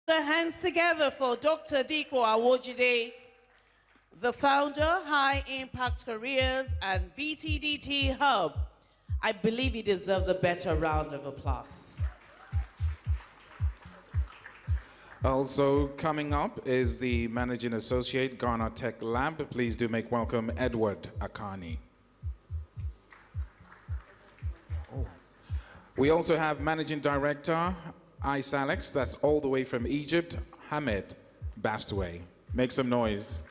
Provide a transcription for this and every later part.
The hands together for Dr. Dikwa Awojide, the founder, High Impact Careers and BTDT Hub. I believe he deserves a better round of applause. Also coming up is the Managing Associate, Ghana Tech Lab. Please do make welcome Edward Akani. We also have Managing Director, ISALEX, that's all the way from Egypt, Hamed Bastaway. Make some noise.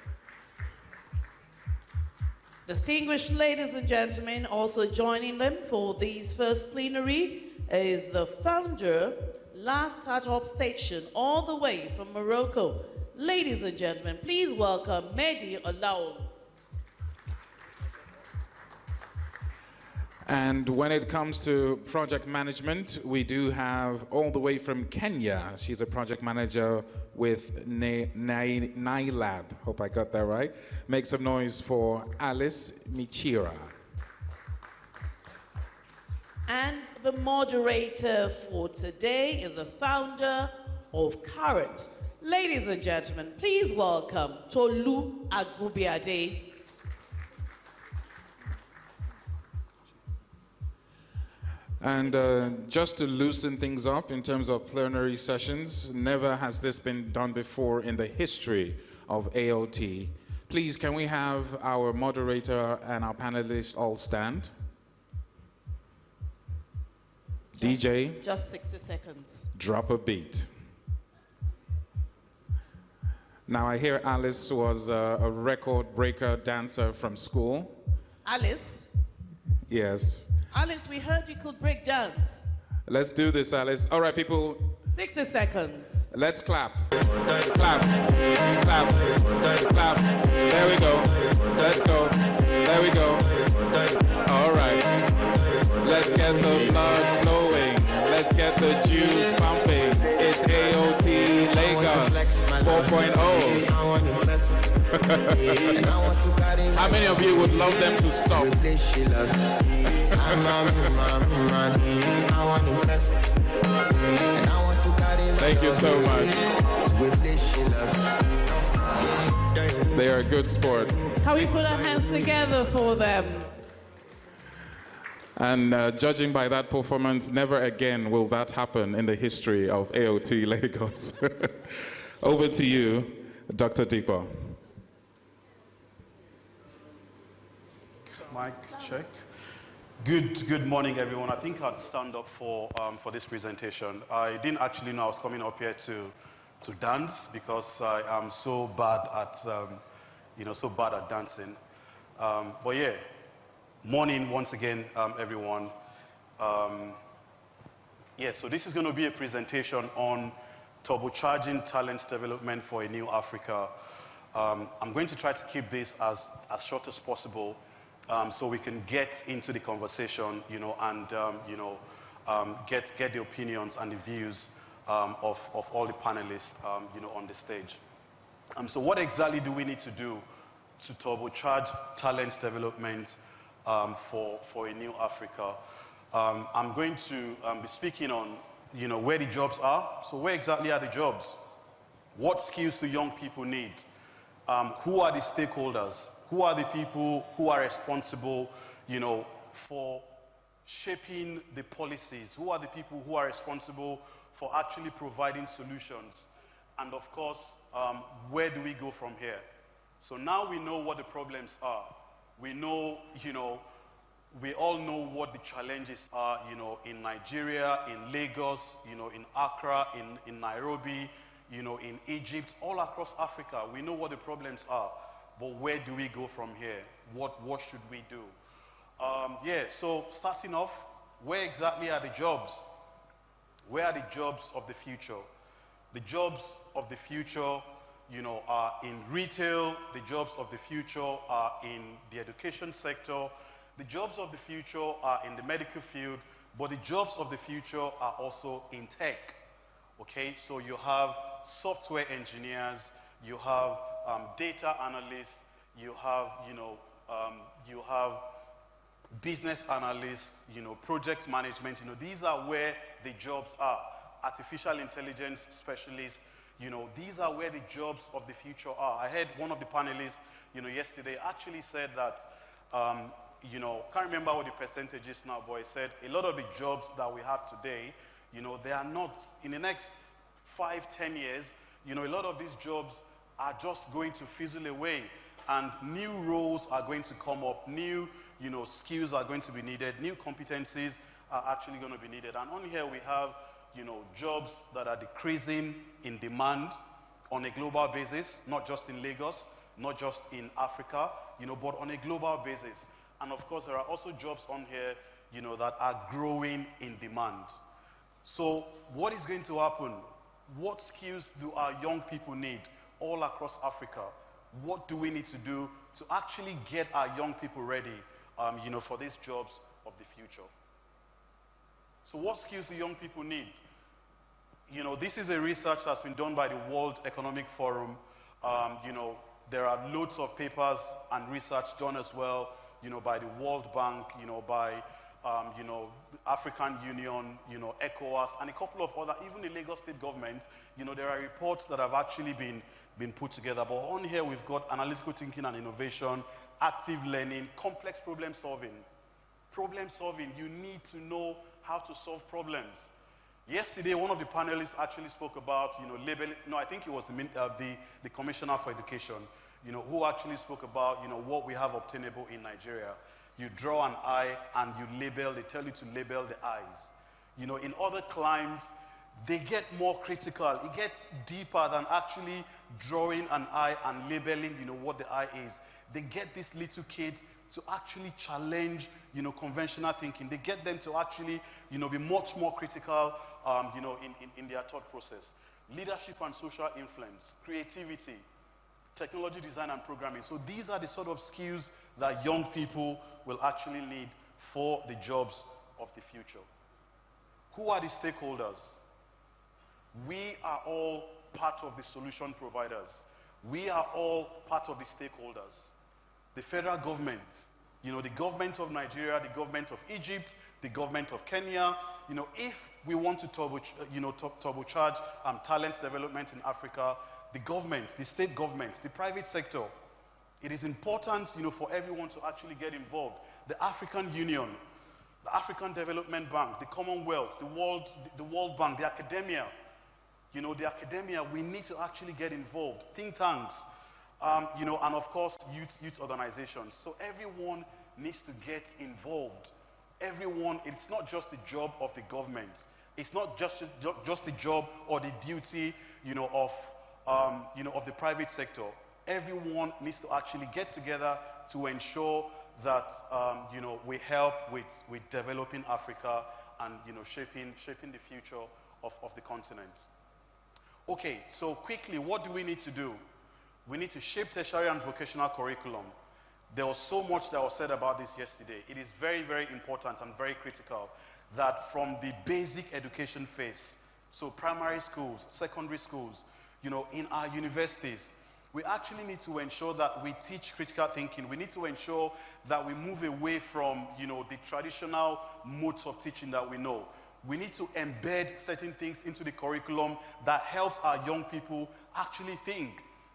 Distinguished ladies and gentlemen, also joining them for this first plenary is the founder, Last Startup Station, all the way from Morocco. Ladies and gentlemen, please welcome Mehdi Olao. And when it comes to project management, we do have all the way from Kenya. She's a project manager with NILAB. Hope I got that right. Make some noise for Alice Michira. And the moderator for today is the founder of Carrot. Ladies and gentlemen, please welcome Tolu Agubiade. And just to loosen things up in terms of plenary sessions, never has this been done before in the history of AOT. Please, can we have our moderator and our panelists all stand? DJ, just 60 seconds. Drop a beat. Now I hear Alice was a record breaker dancer from school. Alice? Yes. Alice, we heard you could break dance. Let's do this, Alice. All right, people. 60 seconds. Let's clap. Clap. Clap. Clap. There we go. Let's go. There we go. All right. Let's get the blood flowing. Let's get the juice pumping. It's AOT Lagos 4.0. How many of you would love them to stop? Thank you so much. They are a good sport. Can we put our hands together for them? And judging by that performance, never again will that happen in the history of AOT Lagos. Over to you, Dr. Deepa. Mic check. Good morning, everyone. I think I'd stand up for this presentation. I didn't actually know I was coming up here to dance because I am so bad at dancing. But yeah, morning once again, everyone. Yeah, so this is going to be a presentation on turbocharging talent development for a new Africa. I'm going to try to keep this as short as possible. So we can get into the conversation, and get the opinions and the views of all the panelists, on the stage. So what exactly do we need to do to turbocharge talent development for a new Africa? I'm going to be speaking on, where the jobs are. So where exactly are the jobs? What skills do young people need? Who are the stakeholders? Who are the people who are responsible, for shaping the policies? Who are the people who are responsible for actually providing solutions? And of course, where do we go from here? So now we know what the problems are. We know, we all know what the challenges are, in Nigeria, in Lagos, in Accra, in Nairobi, in Egypt, all across Africa. We know what the problems are. But where do we go from here? What should we do? Yeah, so starting off, where exactly are the jobs? Where are the jobs of the future? The jobs of the future, are in retail. The jobs of the future are in the education sector. The jobs of the future are in the medical field. But the jobs of the future are also in tech. Okay, so you have software engineers, you have data analysts, you have, you have business analysts, project management. These are where the jobs are. Artificial intelligence specialists, These are where the jobs of the future are. I heard one of the panelists, yesterday actually said that, can't remember what the percentage is now, but he said a lot of the jobs that we have today, they are not, in the next 5-10 years, a lot of these jobs are just going to fizzle away, and new roles are going to come up, new, skills are going to be needed, new competencies are actually going to be needed. And on here we have, jobs that are decreasing in demand on a global basis, not just in Lagos, not just in Africa, but on a global basis. And of course, there are also jobs on here, that are growing in demand. So what is going to happen? What skills do our young people need all across Africa? What do we need to do to actually get our young people ready, for these jobs of the future? So what skills do young people need? This is a research that's been done by the World Economic Forum. There are loads of papers and research done as well, by the World Bank, by, African Union, ECOWAS, and a couple of other, even the Lagos State government. There are reports that have actually been put together. But on here, we've got analytical thinking and innovation, active learning, complex problem solving. Problem solving, you need to know how to solve problems. Yesterday, one of the panelists actually spoke about, labeling. No, I think it was the Commissioner for Education, who actually spoke about, what we have obtainable in Nigeria. You draw an eye and you label. They tell you to label the eyes. In other climes, they get more critical. It gets deeper than actually drawing an eye and labeling, what the eye is. They get these little kids to actually challenge, conventional thinking. They get them to actually, be much more critical, in their thought process. Leadership and social influence, creativity, technology design and programming. So these are the sort of skills that young people will actually need for the jobs of the future. Who are the stakeholders? We are all part of the solution providers. We are all part of the stakeholders. The federal government, the government of Nigeria, the government of Egypt, the government of Kenya. If we want to turbocharge talent development in Africa, the government, the state government, the private sector, it is important, for everyone to actually get involved. The African Union, the African Development Bank, the Commonwealth, the World Bank, the academia. The academia, we need to actually get involved. Think tanks, and of course, youth organizations. So everyone needs to get involved. Everyone, it's not just the job of the government. It's not just the job or the duty, of the private sector. Everyone needs to actually get together to ensure that, we help with developing Africa and, shaping the future of the continent. Okay, so quickly, what do we need to do? We need to shape tertiary and vocational curriculum. There was so much that was said about this yesterday. It is very, very important and very critical that from the basic education phase, so primary schools, secondary schools, in our universities, we actually need to ensure that we teach critical thinking. We need to ensure that we move away from, the traditional modes of teaching that we know. We need to embed certain things into the curriculum that helps our young people actually think,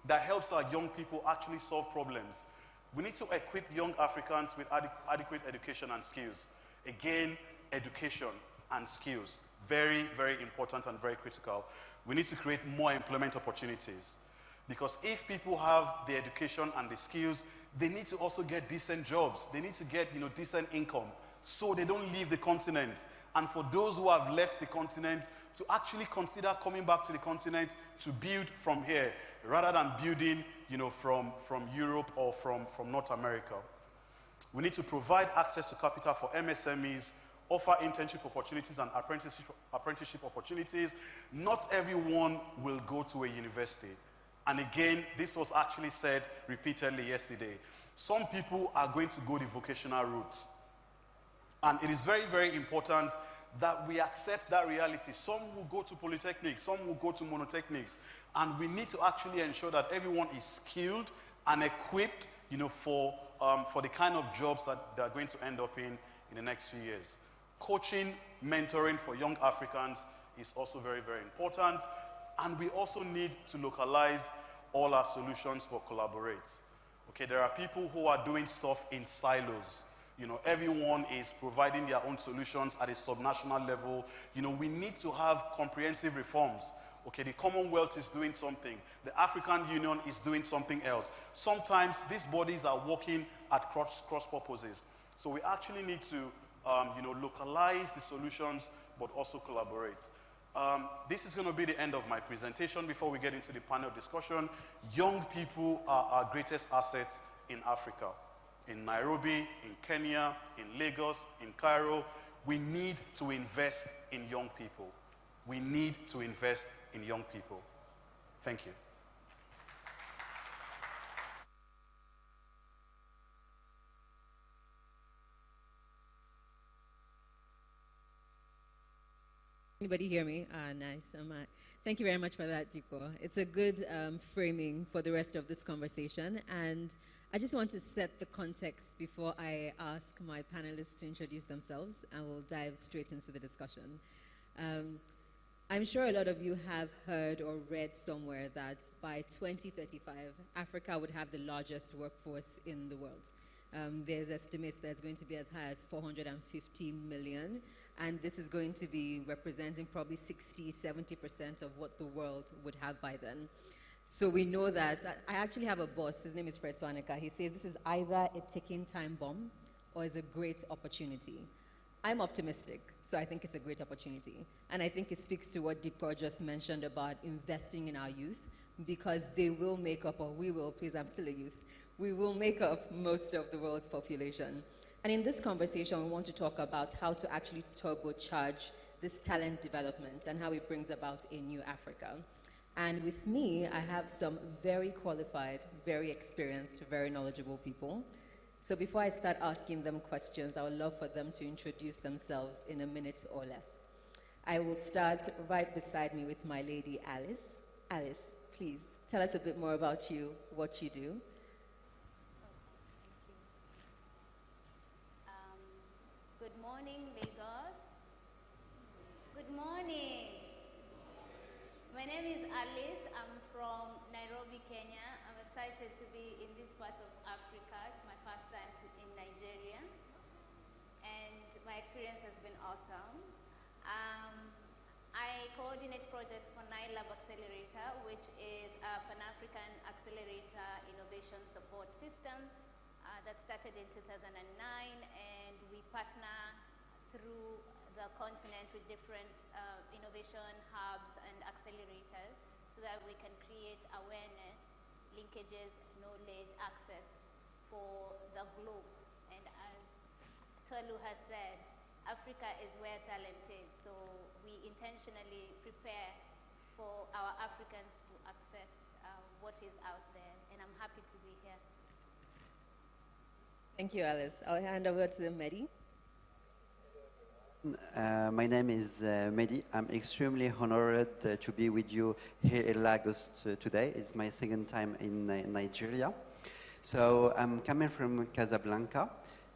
that helps our young people actually solve problems. We need to equip young Africans with adequate education and skills. Again, education and skills. Very, very important and very critical. We need to create more employment opportunities. Because if people have the education and the skills, they need to also get decent jobs. They need to get, decent income so they don't leave the continent. And for those who have left the continent, to actually consider coming back to the continent to build from here, rather than building, from Europe or from North America. We need to provide access to capital for MSMEs, offer internship opportunities and apprenticeship opportunities. Not everyone will go to a university. And again, this was actually said repeatedly yesterday. Some people are going to go the vocational route. And it is very, very important that we accept that reality. Some will go to polytechnics, some will go to monotechnics. And we need to actually ensure that everyone is skilled and equipped, for the kind of jobs that they're going to end up in the next few years. Coaching, mentoring for young Africans is also very, very important. And we also need to localize all our solutions but collaborate. Okay, there are people who are doing stuff in silos. You know, everyone is providing their own solutions at a subnational level. You know, we need to have comprehensive reforms. Okay, the Commonwealth is doing something. The African Union is doing something else. Sometimes these bodies are working at cross purposes. So we actually need to, you know, localize the solutions, but also collaborate. This is going to be the end of my presentation before we get into the panel discussion. Young people are our greatest assets in Africa. In Nairobi, in Kenya, in Lagos, in Cairo, we need to invest in young people. We need to invest in young people. Thank you. Anybody hear me? Nice. Thank you very much for that, Diko. It's a good framing for the rest of this conversation. And I just want to set the context before I ask my panelists to introduce themselves, and we'll dive straight into the discussion. I'm sure a lot of you have heard or read somewhere that by 2035, Africa would have the largest workforce in the world. There's estimates there's going to be as high as 450 million, and this is going to be representing probably 60–70% of what the world would have by then. So we know that, I actually have a boss, his name is Fred Swanika. He says this is either a ticking time bomb or is a great opportunity. I'm optimistic, so I think it's a great opportunity. And I think it speaks to what Deepa just mentioned about investing in our youth, because they will make up, or we will, please, I'm still a youth, we will make up most of the world's population. And in this conversation, we want to talk about how to actually turbocharge this talent development and how it brings about a new Africa. And with me, I have some very qualified, very experienced, very knowledgeable people. So before I start asking them questions, I would love for them to introduce themselves in a minute or less. I will start right beside me with my lady, Alice. Alice, please, tell us a bit more about you, what you do. Good morning, Lagos. Good morning. My name is Alice. I'm from Nairobi, Kenya. I'm excited to be in this part of Africa. It's my first time in Nigeria, and my experience has been awesome. I coordinate projects for NILAB Accelerator, which is a Pan-African Accelerator Innovation Support System that started in 2009, and we partner through the continent with different innovation hubs and accelerators so that we can create awareness, linkages, knowledge, access for the globe. And as Tolu has said, Africa is where talent is, so we intentionally prepare for our Africans to access what is out there, and I'm happy to be here. Thank you, Alice. I'll hand over to Mehdi. My name is Mehdi. I'm extremely honored to be with you here in Lagos today. It's my second time in Nigeria. So I'm coming from Casablanca.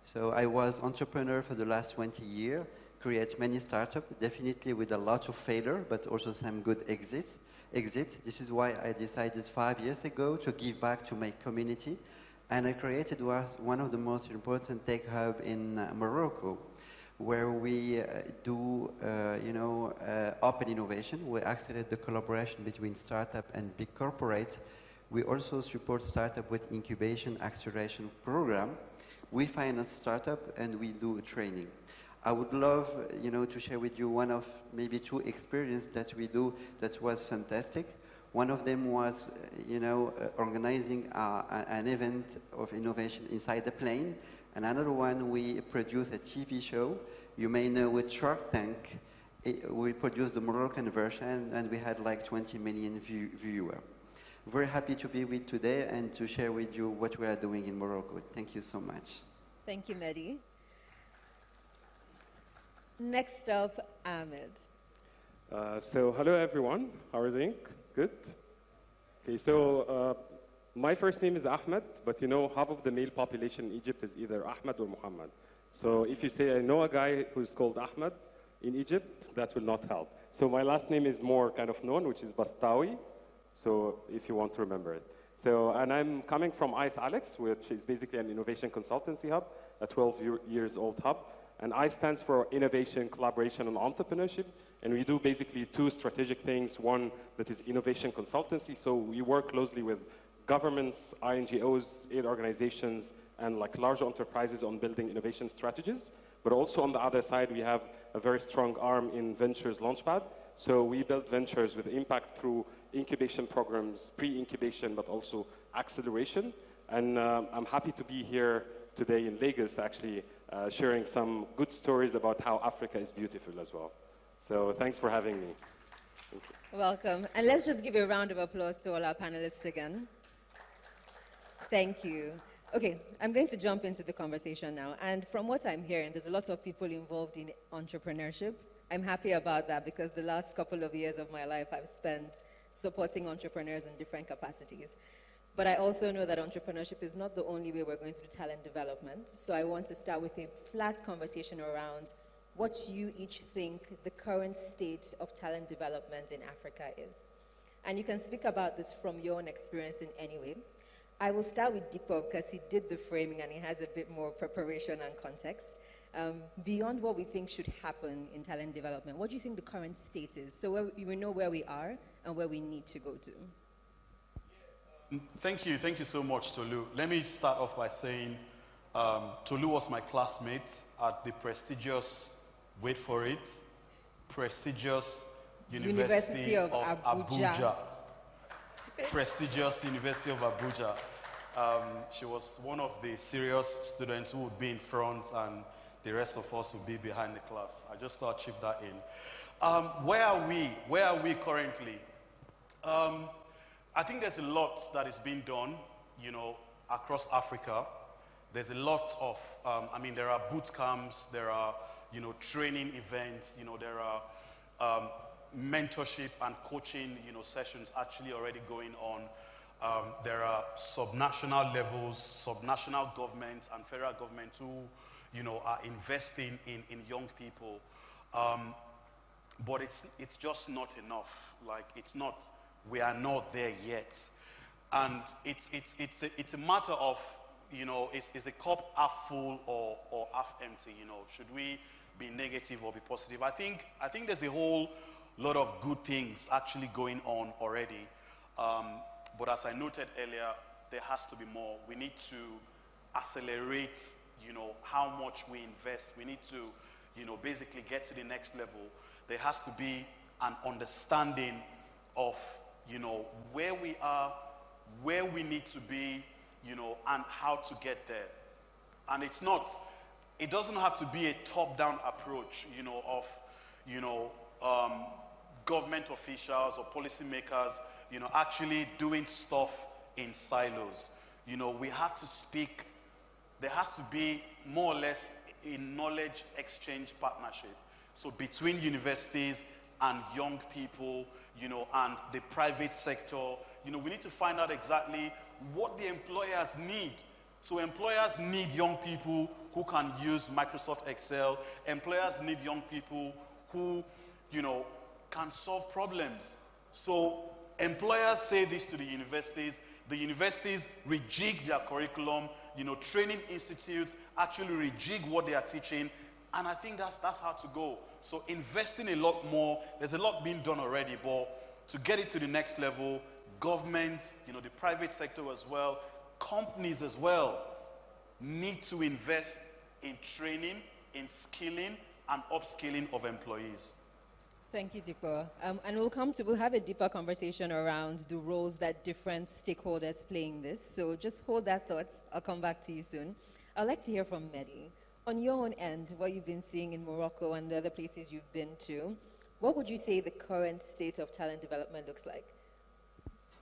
So I was entrepreneur for the last 20 years, create many startups, definitely with a lot of failure, but also some good exit. This is why I decided 5 years ago to give back to my community. And I created one of the most important tech hub in Morocco, where we do, open innovation. We accelerate the collaboration between startup and big corporates. We also support startup with incubation acceleration program. We finance startup and we do training. I would love, to share with you one of maybe 2 experiences that we do that was fantastic. One of them was, organizing an event of innovation inside the plane. And another one, we produced a TV show. You may know with Shark Tank, we produced the Moroccan version, and we had like 20 million viewers. Very happy to be with today and to share with you what we are doing in Morocco. Thank you so much. Thank you, Mehdi. Next up, Ahmed. So hello, everyone. How are you doing? Good? Okay, so my first name is Ahmed, but half of the male population in Egypt is either Ahmed or Muhammad. So if you say, I know a guy who's called Ahmed in Egypt, that will not help. So my last name is more kind of known, which is Bastawi, so if you want to remember it. So, and I'm coming from ICE Alex, which is basically an innovation consultancy hub, a 12-years old hub. And I stands for innovation, collaboration, and entrepreneurship. And we do basically two strategic things. One that is innovation consultancy. So we work closely with governments, INGOs, aid organizations, and like large enterprises on building innovation strategies. But also on the other side, we have a very strong arm in Ventures Launchpad. So we build ventures with impact through incubation programs, pre-incubation, but also acceleration. And I'm happy to be here today in Lagos, actually, sharing some good stories about how Africa is beautiful as well. So thanks for having me. Thank you. Welcome. And let's just give a round of applause to all our panelists again. Thank you. Okay, I'm going to jump into the conversation now. And from what I'm hearing, there's a lot of people involved in entrepreneurship. I'm happy about that because the last couple of years of my life I've spent supporting entrepreneurs in different capacities. But I also know that entrepreneurship is not the only way we're going to do talent development. So I want to start with a flat conversation around what you each think the current state of talent development in Africa is. And you can speak about this from your own experience in any way. I will start with Dikpo because he did the framing and he has a bit more preparation and context. Beyond what we think should happen in talent development, what do you think the current state is? So we know where we are and where we need to go to. Thank you so much, Tolu. Let me start off by saying Tolu was my classmate at the prestigious, wait for it, prestigious University of Abuja. Prestigious University of Abuja. She was one of the serious students who would be in front and the rest of us would be behind the class. I just thought I'd chip that in. Where are we? Where are we currently? I think there's a lot that is being done, across Africa. There's a lot of, there are boot camps, there are, training events, there are mentorship and coaching, sessions actually already going on. There are subnational levels, subnational governments and federal governments who, are investing in young people. But it's just not enough. Like, we are not there yet. And it's a matter of, is the cup half full or half empty, Should we be negative or be positive? I think there's a whole lot of good things actually going on already. But as I noted earlier, there has to be more. We need to accelerate, how much we invest. We need to, basically get to the next level. There has to be an understanding of, where we are, where we need to be, and how to get there. And it doesn't have to be a top-down approach, of, government officials or policymakers, actually doing stuff in silos. We have to speak, there has to be more or less a knowledge exchange partnership. So between universities and young people, and the private sector, we need to find out exactly what the employers need. So employers need young people who can use Microsoft Excel. Employers need young people who, can solve problems. So employers say this to the universities rejig their curriculum, training institutes actually rejig what they are teaching, and I think that's how to go. So investing a lot more, there's a lot being done already, but to get it to the next level, government, the private sector as well, companies as well, need to invest in training, in skilling, and upskilling of employees. Thank you, Dikpo. And we'll have a deeper conversation around the roles that different stakeholders play in this. So just hold that thought. I'll come back to you soon. I'd like to hear from Mehdi. On your own end, what you've been seeing in Morocco and the other places you've been to, what would you say the current state of talent development looks like?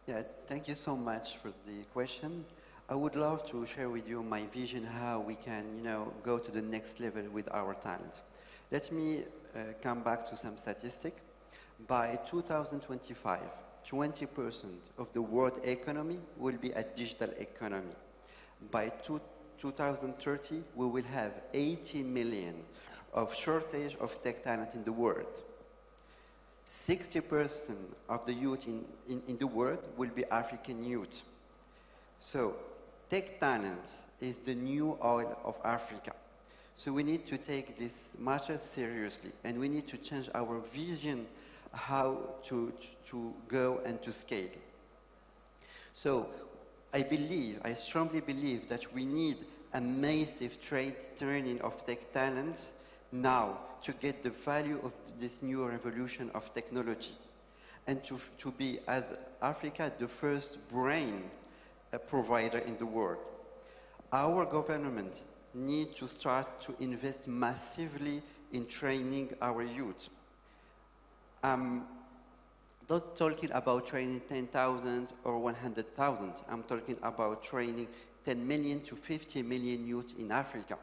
Yeah, thank you so much for the question. I would love to share with you my vision how we can, go to the next level with our talent. Let me come back to some statistic. By 2025, 20% of the world economy will be a digital economy. By 2030, we will have 80 million of shortage of tech talent in the world. 60% of the youth in the world will be African youth. So tech talent is the new oil of Africa. So we need to take this matter seriously, and we need to change our vision how to go and to scale. So I strongly believe that we need a massive training of tech talent now to get the value of this new revolution of technology, and to be, as Africa, the first brain provider in the world. Our government needs to start to invest massively in training our youth. I'm not talking about training 10,000 or 100,000. I'm talking about training 10 million to 50 million youth in Africa.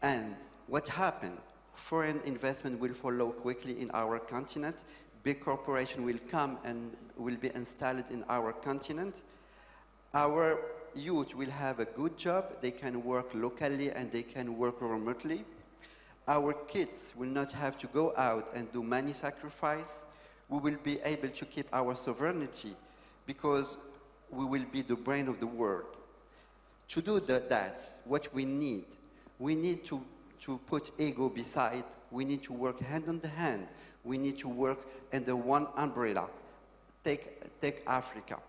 And what happened? Foreign investment will follow quickly in our continent. Big corporations will come and will be installed in our continent. Our youth will have a good job. They can work locally and they can work remotely. Our kids will not have to go out and do money sacrifice. We will be able to keep our sovereignty because we will be the brain of the world. To do that, what we need to put ego beside. We need to work hand in hand. We need to work under one umbrella. Take Africa.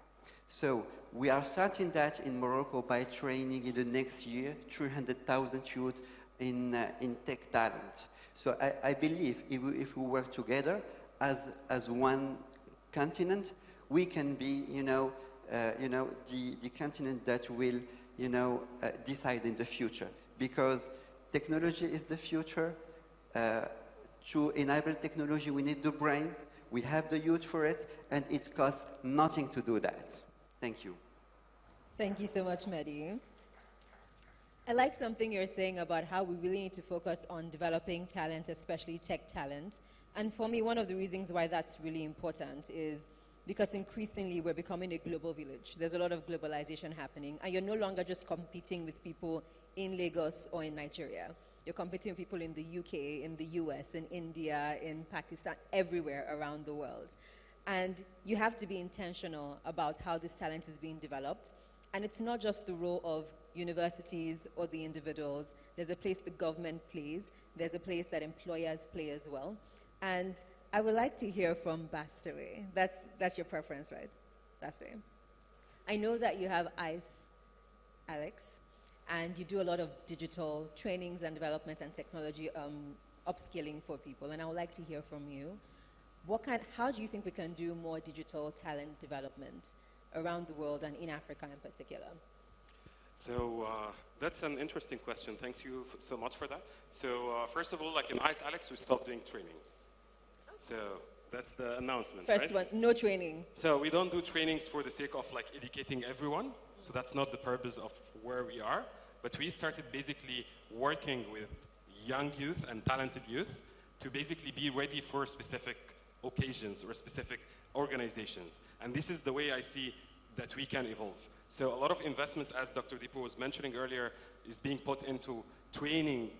So we are starting that in Morocco by training in the next year 300,000 youth in tech talent. So I believe if we work together as one continent, we can be, the continent that will, decide in the future. Because technology is the future. To enable technology, we need the brain. We have the youth for it, and it costs nothing to do that. Thank you. Thank you so much, Mehdi. I like something you're saying about how we really need to focus on developing talent, especially tech talent. And for me, one of the reasons why that's really important is because increasingly we're becoming a global village. There's a lot of globalization happening, and you're no longer just competing with people in Lagos or in Nigeria. You're competing with people in the UK, in the US, in India, in Pakistan, everywhere around the world. And you have to be intentional about how this talent is being developed. And it's not just the role of universities or the individuals. There's a place the government plays. There's a place that employers play as well. And I would like to hear from Bastare. That's your preference, right? Bastare. I know that you have ICE, Alex, and you do a lot of digital trainings and development and technology upskilling for people. And I would like to hear from you. How do you think we can do more digital talent development around the world and in Africa in particular? So that's an interesting question. Thanks you so much for that. So first of all, like in ICE, Alex, we stopped doing trainings. So that's the announcement, First right? one, no training. So we don't do trainings for the sake of like educating everyone. So that's not the purpose of where we are. But we started basically working with young youth and talented youth to basically be ready for specific occasions or specific organizations. And this is the way I see that we can evolve. So a lot of investments, as Dr. Dipo was mentioning earlier, is being put into training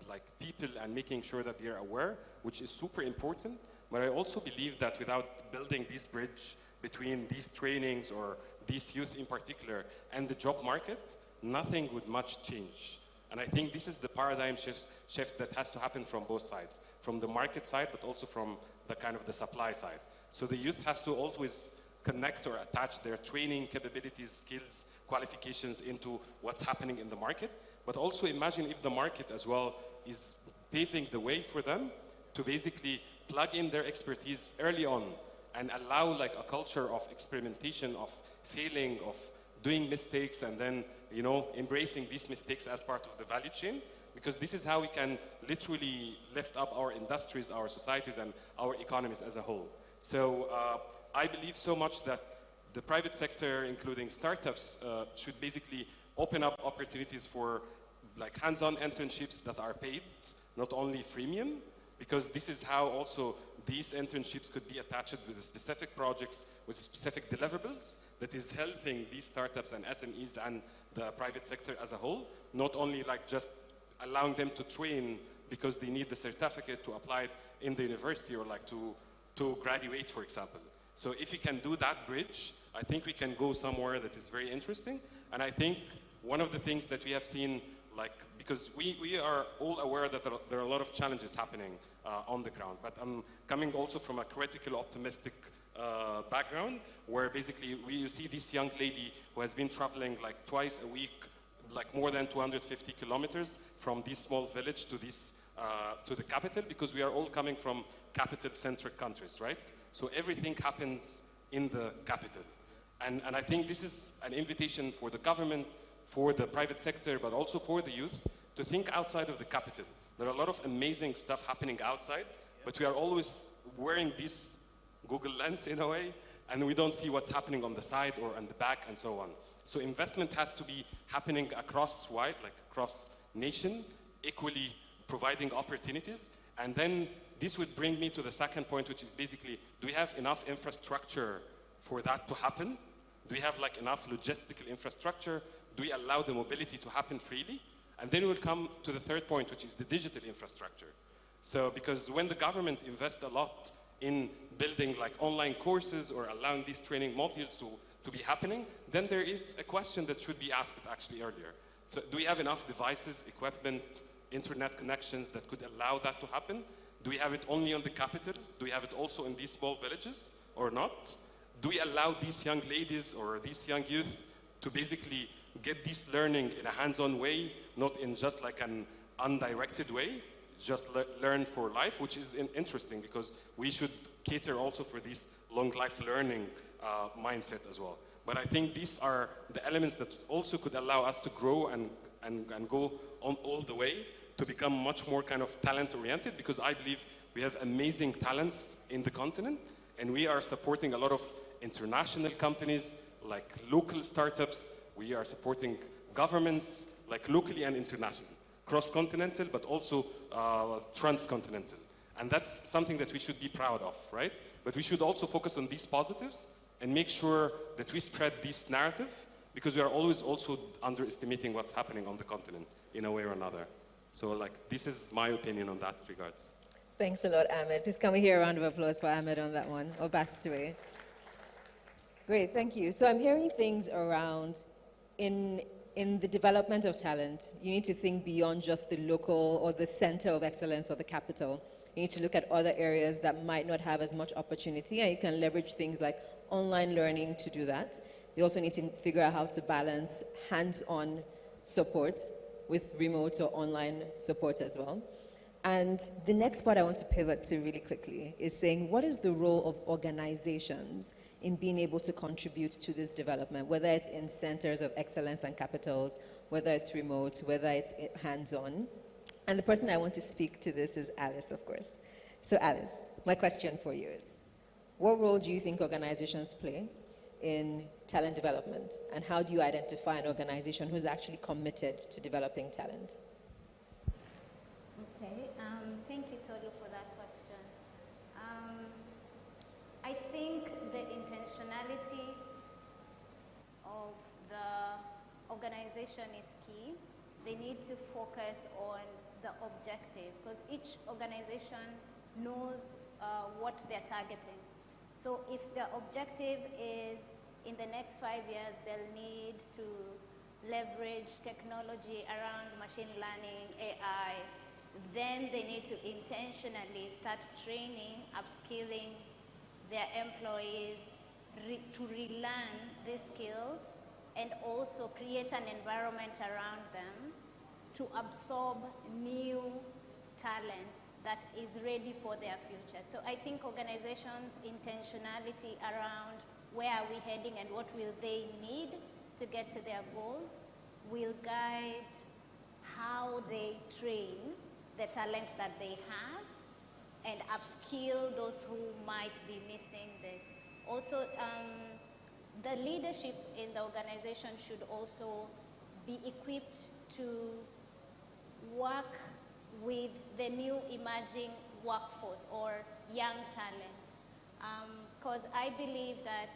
like people and making sure that they're aware, which is super important. But I also believe that without building this bridge between these trainings or these youth in particular and the job market, nothing would much change. And I think this is the paradigm shift that has to happen from both sides, from the market side, but also from the kind of the supply side. So the youth has to always connect or attach their training capabilities, skills, qualifications into what's happening in the market. But also imagine if the market as well is paving the way for them to basically plug in their expertise early on and allow like a culture of experimentation, of failing, of doing mistakes, and then, you know, embracing these mistakes as part of the value chain, because this is how we can literally lift up our industries, our societies, and our economies as a whole. So I believe so much that the private sector, including startups, should basically open up opportunities for like hands-on internships that are paid, not only freemium, because this is how also these internships could be attached with specific projects, with specific deliverables that is helping these startups and SMEs and the private sector as a whole, not only like just allowing them to train because they need the certificate to apply it in the university or like to graduate, for example. So if we can do that bridge, I think we can go somewhere that is very interesting. And I think one of the things that we have seen, like, because we are all aware that there are a lot of challenges happening on the ground, but I'm coming also from a critical, optimistic background, where basically you see this young lady who has been traveling like twice a week, like more than 250 kilometers from this small village to this to the capital, because we are all coming from capital-centric countries, right? So everything happens in the capital. And I think this is an invitation for the government, for the private sector, but also for the youth to think outside of the capital. There are a lot of amazing stuff happening outside, but we are always wearing this Google lens in a way, and we don't see what's happening on the side or on the back and so on. So investment has to be happening across wide, like across nation, equally providing opportunities. And then this would bring me to the second point, which is basically, do we have enough infrastructure for that to happen? Do we have like enough logistical infrastructure? Do we allow the mobility to happen freely? And then we'll come to the third point, which is the digital infrastructure. So because when the government invests a lot in building like online courses or allowing these training modules to be happening, then there is a question that should be asked actually earlier. So do we have enough devices, equipment, internet connections that could allow that to happen? Do we have it only on the capital? Do we have it also in these small villages or not? Do we allow these young ladies or these young youth to basically get this learning in a hands-on way, not in just like an undirected way, just learn for life, which is interesting because we should cater also for this long life learning mindset as well. But I think these are the elements that also could allow us to grow and go on all the way to become much more kind of talent-oriented, because I believe we have amazing talents in the continent, and we are supporting a lot of international companies, like local startups. We are supporting governments, like locally and internationally, cross-continental, but also transcontinental. And that's something that we should be proud of, right? But we should also focus on these positives and make sure that we spread this narrative, because we are always also underestimating what's happening on the continent in a way or another. So like, this is my opinion on that regards. Thanks a lot, Ahmed. Please can we hear a round of applause for Ahmed on that one, or Bastaway? Great, thank you. So I'm hearing things around, in the development of talent, you need to think beyond just the local or the center of excellence or the capital. You need to look at other areas that might not have as much opportunity, and you can leverage things like online learning to do that. You also need to figure out how to balance hands-on support with remote or online support as well. And the next part I want to pivot to really quickly is saying, what is the role of organizations in being able to contribute to this development, whether it's in centers of excellence and capitals, whether it's remote, whether it's hands-on? And the person I want to speak to this is Alice, of course. So Alice, my question for you is, what role do you think organizations play in talent development, and how do you identify an organization who's actually committed to developing talent? Okay, thank you, Tolu, for that question. I think the intentionality of the organization is key. They need to focus on the objective, because each organization knows what they're targeting. So if the objective is in the next 5 years, they'll need to leverage technology around machine learning, AI, then they need to intentionally start training, upskilling their employees to relearn these skills, and also create an environment around them to absorb new talent that is ready for their future. So I think organizations' intentionality around where are we heading and what will they need to get to their goals will guide how they train the talent that they have and upskill those who might be missing this. Also, the leadership in the organization should also be equipped to work with the new emerging workforce or young talent. Because I believe that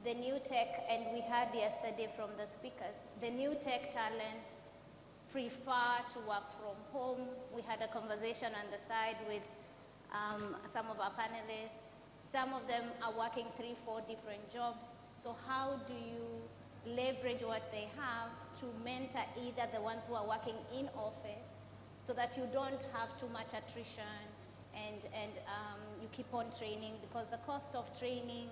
the new tech, and we heard yesterday from the speakers, the new tech talent prefer to work from home. We had a conversation on the side with some of our panelists. Some of them are working 3-4 different jobs. So how do you leverage what they have to mentor either the ones who are working in office so that you don't have too much attrition and you keep on training, because the cost of training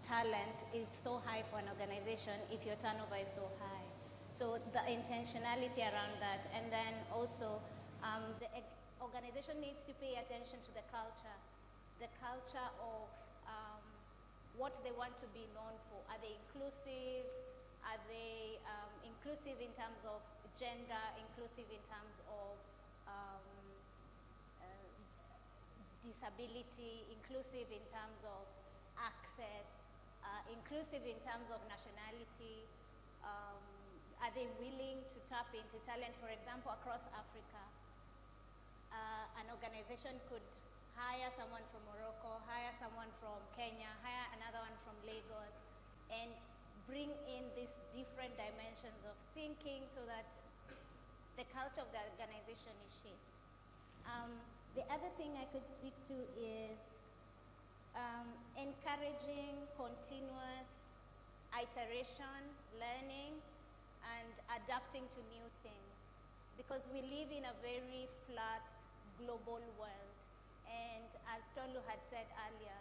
talent is so high for an organization if your turnover is so high. So the intentionality around that, and then also the organization needs to pay attention to the culture of what they want to be known for. Are they inclusive? Are they inclusive in terms of gender, inclusive in terms of disability, inclusive in terms of access, inclusive in terms of nationality? Are they willing to tap into talent? For example, across Africa, an organization could hire someone from Morocco, hire someone from Kenya, hire another one from Lagos, and bring in these different dimensions of thinking so that the culture of the organization is shaped. The other thing I could speak to is encouraging continuous iteration, learning, and adapting to new things. Because we live in a very flat global world. And as Tolu had said earlier,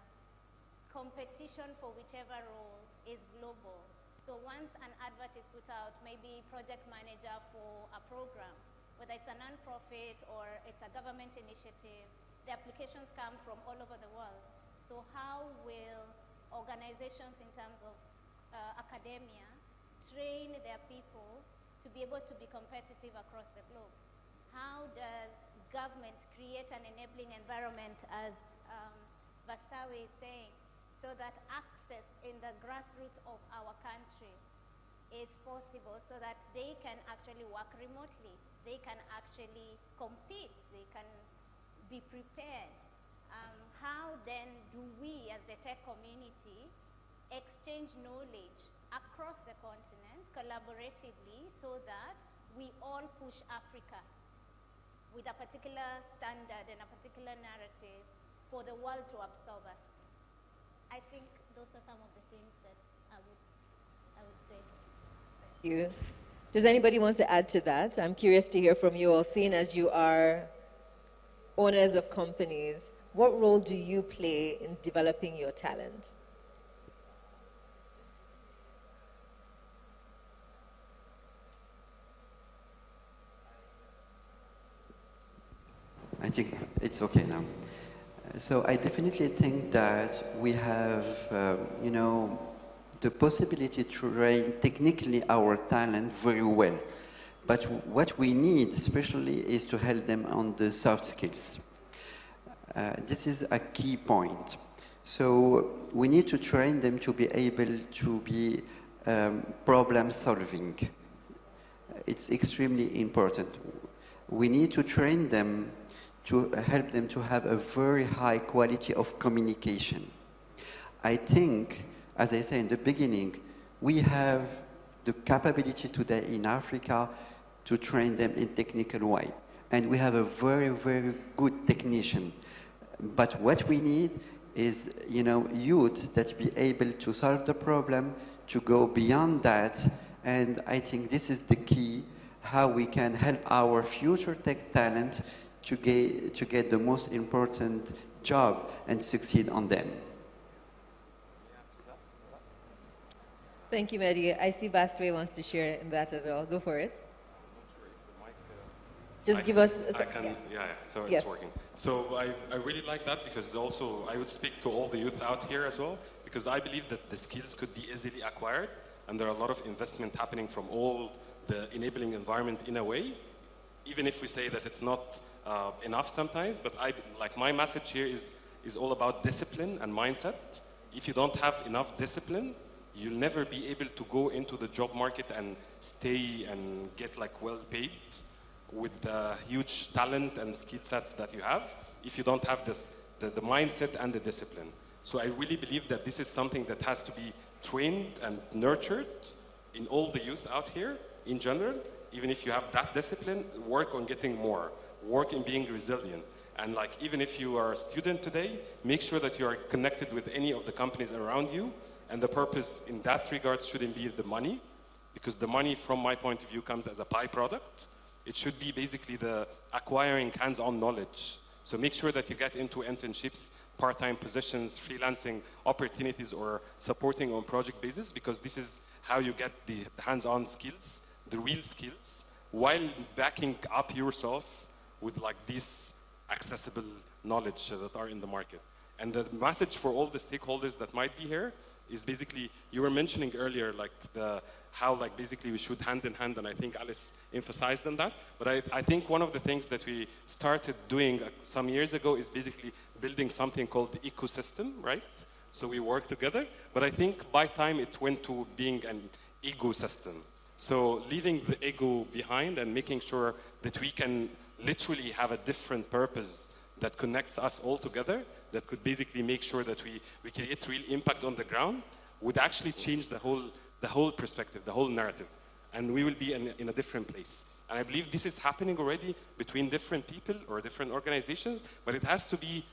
competition for whichever role is global. So once an advert is put out, maybe project manager for a program, whether it's a non-profit or it's a government initiative, the applications come from all over the world. So how will organizations in terms of academia train their people to be able to be competitive across the globe? How does government create an enabling environment, as Bastawi is saying, so that access in the grassroots of our country is possible, so that they can actually work remotely, they can actually compete, they can be prepared. How then do we, as the tech community, exchange knowledge across the continent collaboratively so that we all push Africa with a particular standard and a particular narrative for the world to absorb us? I think those are some of the things that I would say. Thank you. Does anybody want to add to that? I'm curious to hear from you all, seeing as you are owners of companies. What role do you play in developing your talent? I think it's okay now. So I definitely think that we have, the possibility to train technically our talent very well. But what we need especially is to help them on the soft skills. This is a key point. So we need to train them to be able to be problem solving. It's extremely important. We need to train them to help them to have a very high quality of communication. I think, as I said in the beginning, we have the capability today in Africa to train them in technical way. And we have a very, very good technician. But what we need is, youth that be able to solve the problem, to go beyond that. And I think this is the key, how we can help our future tech talent to get the most important job and succeed on them. Thank you, Mehdi. I see Bastwe wants to share in that as well. Go for it. Just give us... So it's working. So I really like that, because also I would speak to all the youth out here as well, because I believe that the skills could be easily acquired, and there are a lot of investment happening from all the enabling environment in a way, even if we say that it's not enough sometimes. But my message here is all about discipline and mindset. If you don't have enough discipline, you'll never be able to go into the job market and stay and get well paid with the huge talent and skill sets that you have, if you don't have the mindset and the discipline. So I really believe that this is something that has to be trained and nurtured in all the youth out here in general. Even if you have that discipline, work on getting more, work in being resilient. And like, even if you are a student today, make sure that you are connected with any of the companies around you. And the purpose in that regard shouldn't be the money, because the money, from my point of view, comes as a byproduct. It should be basically the acquiring hands-on knowledge. So make sure that you get into internships, part-time positions, freelancing opportunities, or supporting on project basis, because this is how you get the hands-on skills, the real skills, while backing up yourself with like these accessible knowledge that are in the market. And the message for all the stakeholders that might be here is basically, you were mentioning earlier like how like basically we should hand in hand, and I think Alice emphasized on that. But I think one of the things that we started doing some years ago is basically building something called the ecosystem, right? So we work together, but I think by time it went to being an ecosystem. So leaving the ego behind and making sure that we can literally have a different purpose that connects us all together, that could basically make sure that we create real impact on the ground, would actually change the whole perspective, the whole narrative. And we will be in a different place. And I believe this is happening already between different people or different organizations, but it has to be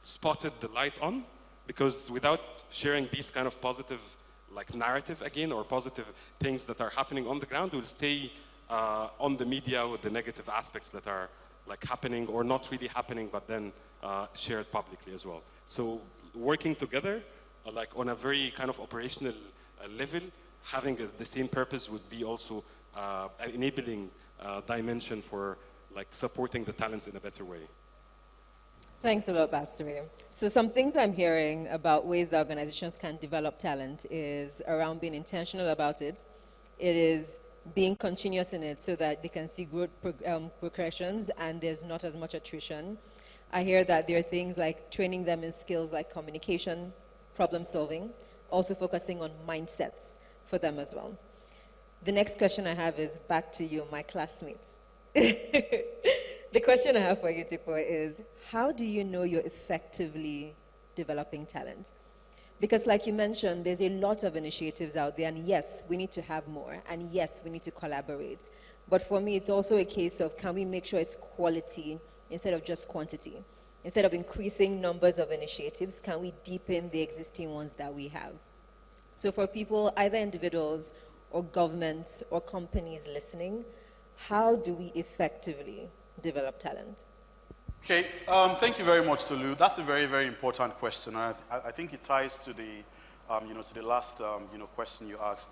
spotted the light on, because without sharing these kind of positive like narrative again, or positive things that are happening on the ground, we'll stay on the media with the negative aspects that are like happening or not really happening, but then shared publicly as well. So working together, like on a very kind of operational level, having the same purpose would be also an enabling dimension for like supporting the talents in a better way. Thanks a lot, Bastary. So some things I'm hearing about ways that organizations can develop talent is around being intentional about it. It is being continuous in it so that they can see growth progressions and there's not as much attrition. I hear that there are things like training them in skills like communication, problem solving, also focusing on mindsets for them as well. The next question I have is back to you, my classmates. The question I have for you, Tikpo, is how do you know you're effectively developing talent? Because like you mentioned, there's a lot of initiatives out there, and yes, we need to have more, and yes, we need to collaborate. But for me, it's also a case of, can we make sure it's quality instead of just quantity? Instead of increasing numbers of initiatives, can we deepen the existing ones that we have? So for people, either individuals or governments or companies listening, how do we effectively develop talent? Okay, thank you very much, Tolu. That's a very, very important question. I think it ties to the, to the last, question you asked.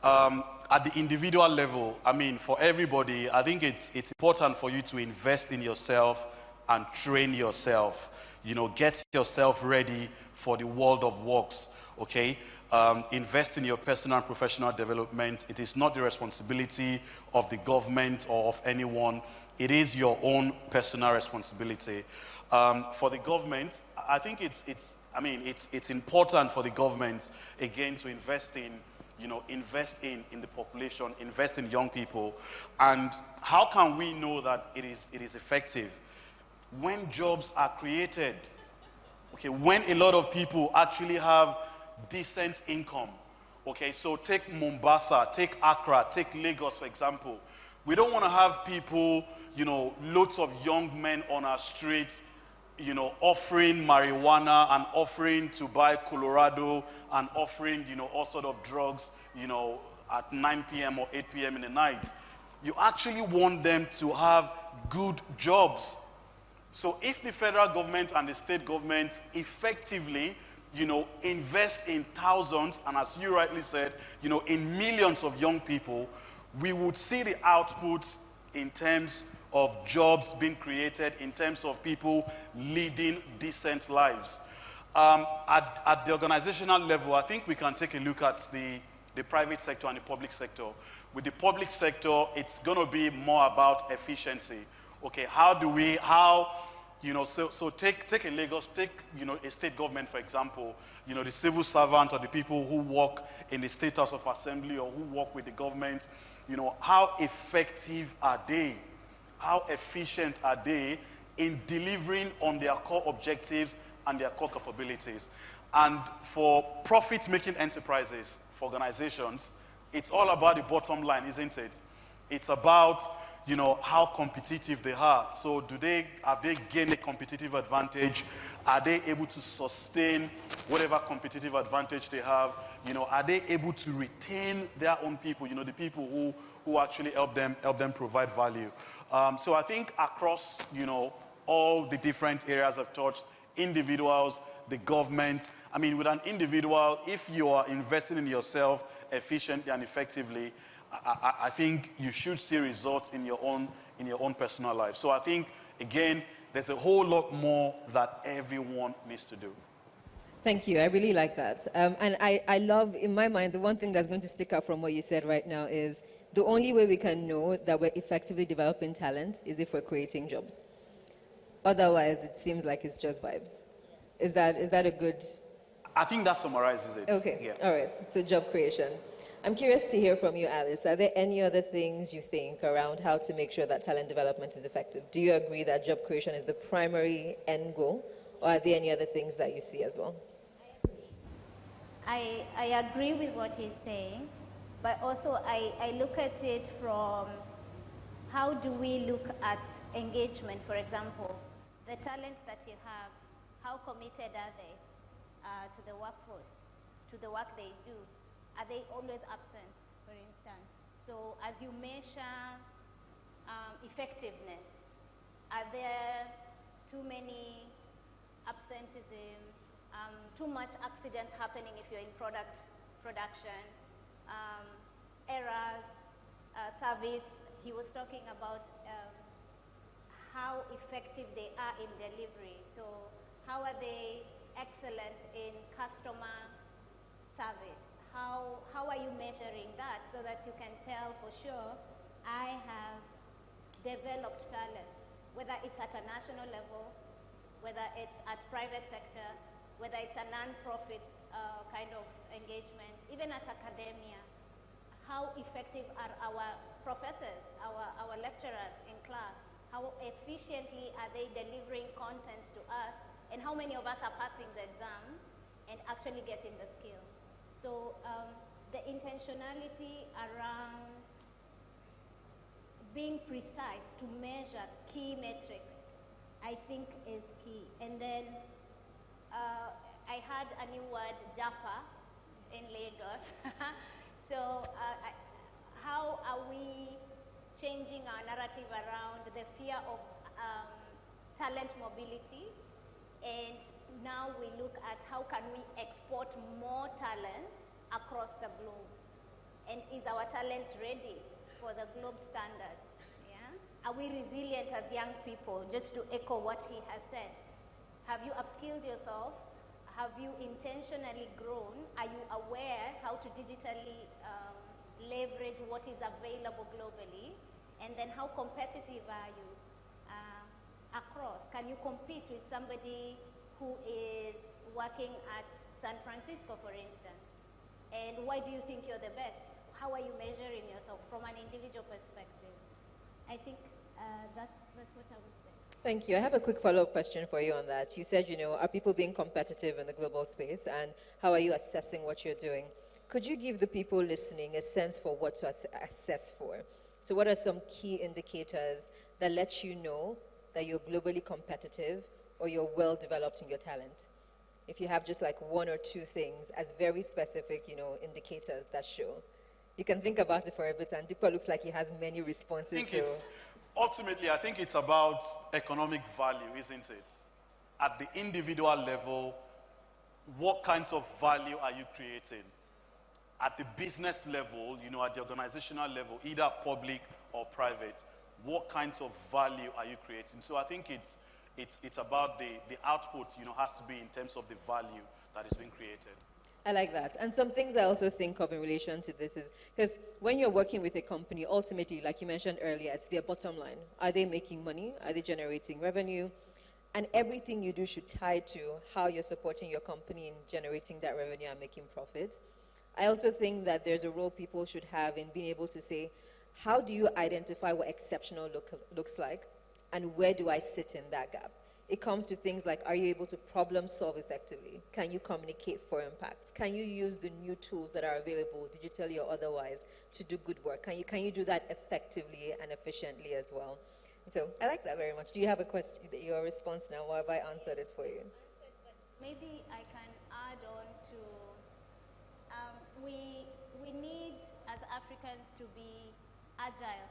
At the individual level, I mean, for everybody, I think it's important for you to invest in yourself and train yourself. Get yourself ready for the world of works. Okay. Invest in your personal and professional development. It is not the responsibility of the government or of anyone. It is your own personal responsibility. For the government, I think it's important for the government, again, to invest in the population, invest in young people. And how can we know that it is effective? When jobs are created, okay, when a lot of people actually have decent income. Okay, so take Mombasa, take Accra, take Lagos, for example. We don't want to have people, loads of young men on our streets, offering marijuana and offering to buy Colorado and offering, all sort of drugs, at 9 p.m. or 8 p.m. in the night. You actually want them to have good jobs. So if the federal government and the state government effectively, invest in thousands, and as you rightly said, in millions of young people, we would see the output in terms of jobs being created, in terms of people leading decent lives. At the organizational level, I think we can take a look at the private sector and the public sector. With the public sector, it's going to be more about efficiency. Okay, so take a Lagos, take, a state government, for example, the civil servant or the people who work in the State House of Assembly or who work with the government, how effective are they? How efficient are they in delivering on their core objectives and their core capabilities? And for profit-making enterprises, for organizations, it's all about the bottom line, isn't it? It's about, how competitive they are. So have they gained a competitive advantage? Are they able to sustain whatever competitive advantage they have? Are they able to retain their own people, the people who actually help them provide value? So I think across, all the different areas I've touched, individuals, the government. I mean, with an individual, if you are investing in yourself efficiently and effectively, I think you should see results in your own personal life. So I think, again, there's a whole lot more that everyone needs to do. Thank you. I really like that. And I love, in my mind, the one thing that's going to stick out from what you said right now is the only way we can know that we're effectively developing talent is if we're creating jobs. Otherwise, it seems like it's just vibes. Is that a good... I think that summarizes it. Okay, yeah. All right, so job creation. I'm curious to hear from you, Alice. Are there any other things you think around how to make sure that talent development is effective? Do you agree that job creation is the primary end goal, or are there any other things that you see as well? I agree with what he's saying, but also I look at it from how do we look at engagement, for example. The talents that you have, how committed are they to the workforce, to the work they do? Are they always absent, for instance? So as you measure effectiveness, are there too many absenteeism, too much accidents happening if you're in production, errors, service? He was talking about how effective they are in delivery. So how are they excellent in customer service? How are you measuring that so that you can tell for sure I have developed talent, whether it's at a national level, whether it's at private sector, whether it's a non-profit kind of engagement, even at academia. How effective are our professors, our lecturers in class? How efficiently are they delivering content to us? And how many of us are passing the exam and actually getting the skill? So the intentionality around being precise to measure key metrics, I think is key. And then I had a new word, Japa, in Lagos. So how are we changing our narrative around the fear of talent mobility? And now we look at how can we export more talent across the globe? And is our talent ready for the globe standards? Yeah? Are we resilient as young people? Just to echo what he has said. Have you upskilled yourself? Have you intentionally grown? Are you aware how to digitally leverage what is available globally? And then how competitive are you across? Can you compete with somebody who is working at San Francisco, for instance? And why do you think you're the best? How are you measuring yourself from an individual perspective? I think that's what I would say. Thank you. I have a quick follow-up question for you on that. You said, are people being competitive in the global space, and how are you assessing what you're doing? Could you give the people listening a sense for what to assess for? So what are some key indicators that let you know that you're globally competitive or you're well developed in your talent? If you have just like one or two things as very specific, indicators that show. You can think about it for a bit, and Deepa looks like he has many responses. Ultimately, I think it's about economic value, isn't it? At the individual level, what kinds of value are you creating? At the business level, at the organizational level, either public or private, what kinds of value are you creating? So I think it's about the output, has to be in terms of the value that is being created. I like that. And some things I also think of in relation to this is, because when you're working with a company, ultimately, like you mentioned earlier, it's their bottom line. Are they making money? Are they generating revenue? And everything you do should tie to how you're supporting your company in generating that revenue and making profit. I also think that there's a role people should have in being able to say, how do you identify what exceptional looks like? And where do I sit in that gap? it comes to things like, are you able to problem solve effectively? Can you communicate for impact? Can you use the new tools that are available, digitally or otherwise, to do good work? Can you do that effectively and efficiently as well? So I like that very much. Do you have a question, your response now, or have I answered it for you? Maybe I can add on to, we need, as Africans, to be agile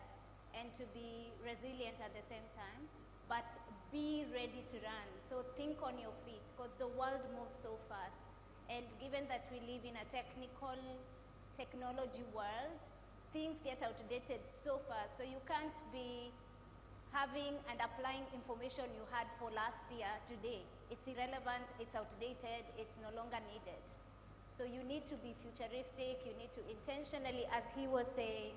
and to be resilient at the same time, but be ready to run. So think on your feet, because the world moves so fast. And given that we live in a technology world, things get outdated so fast. So you can't be having and applying information you had for last year today. It's irrelevant, it's outdated, it's no longer needed. So you need to be futuristic, you need to intentionally, as he was saying,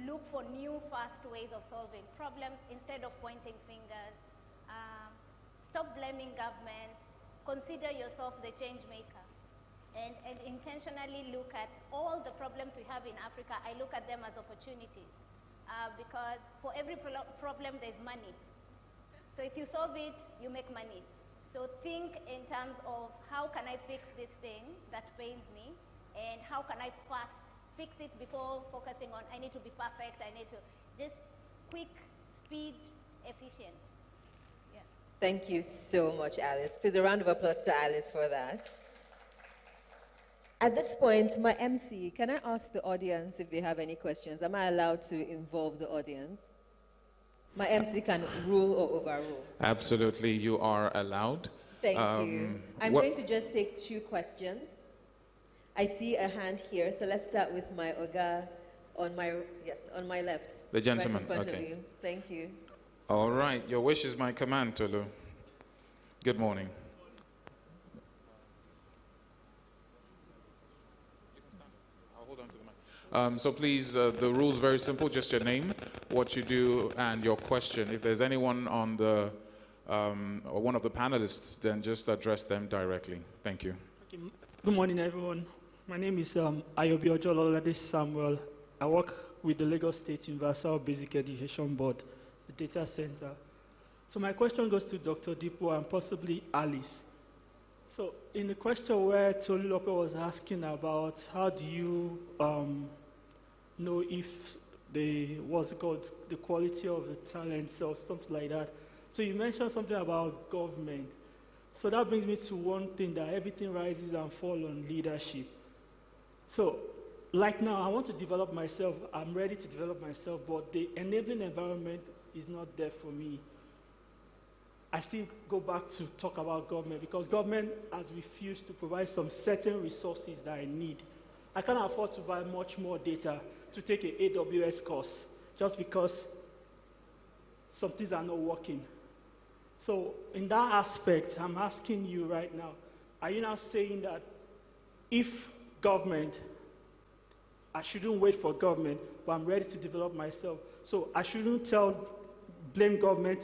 look for new, fast ways of solving problems instead of pointing fingers. Stop blaming government, consider yourself the change maker. And intentionally look at all the problems we have in Africa. I look at them as opportunities. Because for every problem, there's money. So if you solve it, you make money. So think in terms of, how can I fix this thing that pains me, and how can I fast fix it before focusing on, I need to be perfect, I need to, just quick, speed, efficient. Yeah. Thank you so much, Alice. Please, a round of applause to Alice for that. At this point, my MC, can I ask the audience if they have any questions? Am I allowed to involve the audience? My MC can rule or overrule. Absolutely, you are allowed. Thank you. I'm going to just take 2 questions. I see a hand here, so let's start with my Oga on my left. The gentleman, right in front okay. of you. Thank you. All right, your wish is my command, Tolu. Good morning. So please, the rule's very simple, just your name, what you do, and your question. If there's anyone on the, or one of the panelists, then just address them directly. Thank you. Okay. Good morning, everyone. My name is Ayobi Ojololade Samuel. I work with the Lagos State Universal Basic Education Board, the data center. So my question goes to Dr. Dipo and possibly Alice. So in the question where Tolu Lope was asking about how do you know if the quality of the talents or something like that. So you mentioned something about government. So that brings me to one thing, that everything rises and falls on leadership. So like now, I want to develop myself. I'm ready to develop myself, but the enabling environment is not there for me. I still go back to talk about government, because government has refused to provide some certain resources that I need. I can't afford to buy much more data to take an AWS course just because some things are not working. So in that aspect, I'm asking you right now, are you now saying that if government, I shouldn't wait for government, but I'm ready to develop myself, so I shouldn't blame government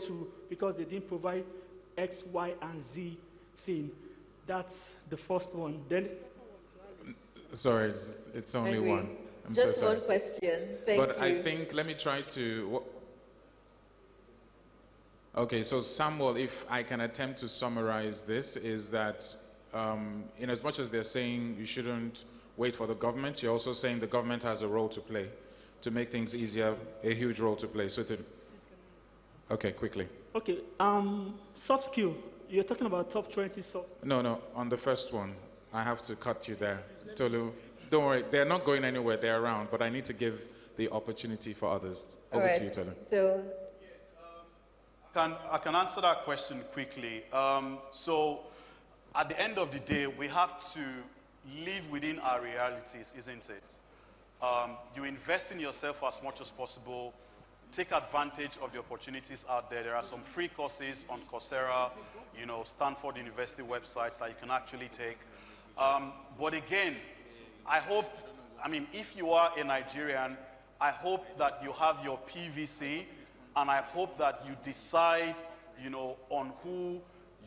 because they didn't provide X, Y, and Z thing? That's the first one. Then, sorry, it's only one. I'm just so sorry. one question. Thank you. But I think, let me try to. Okay, so Samuel, if I can attempt to summarize this, is that in as much as they're saying you shouldn't wait for the government, you're also saying the government has a role to play to make things easier, a huge role to play. So okay, quickly. Okay, soft skill. You're talking about top 20 soft. No, on the first one, I have to cut you there. Tolu, don't worry, they're not going anywhere, they're around, but I need to give the opportunity for others. Over to you, Tolu. So, I can answer that question quickly. So at the end of the day, we have to live within our realities, isn't it? You invest in yourself as much as possible. Take advantage of the opportunities out there. There are some free courses on Coursera, Stanford University websites that you can actually take. But again, if you are a Nigerian, I hope that you have your PVC, and I hope that you decide, on who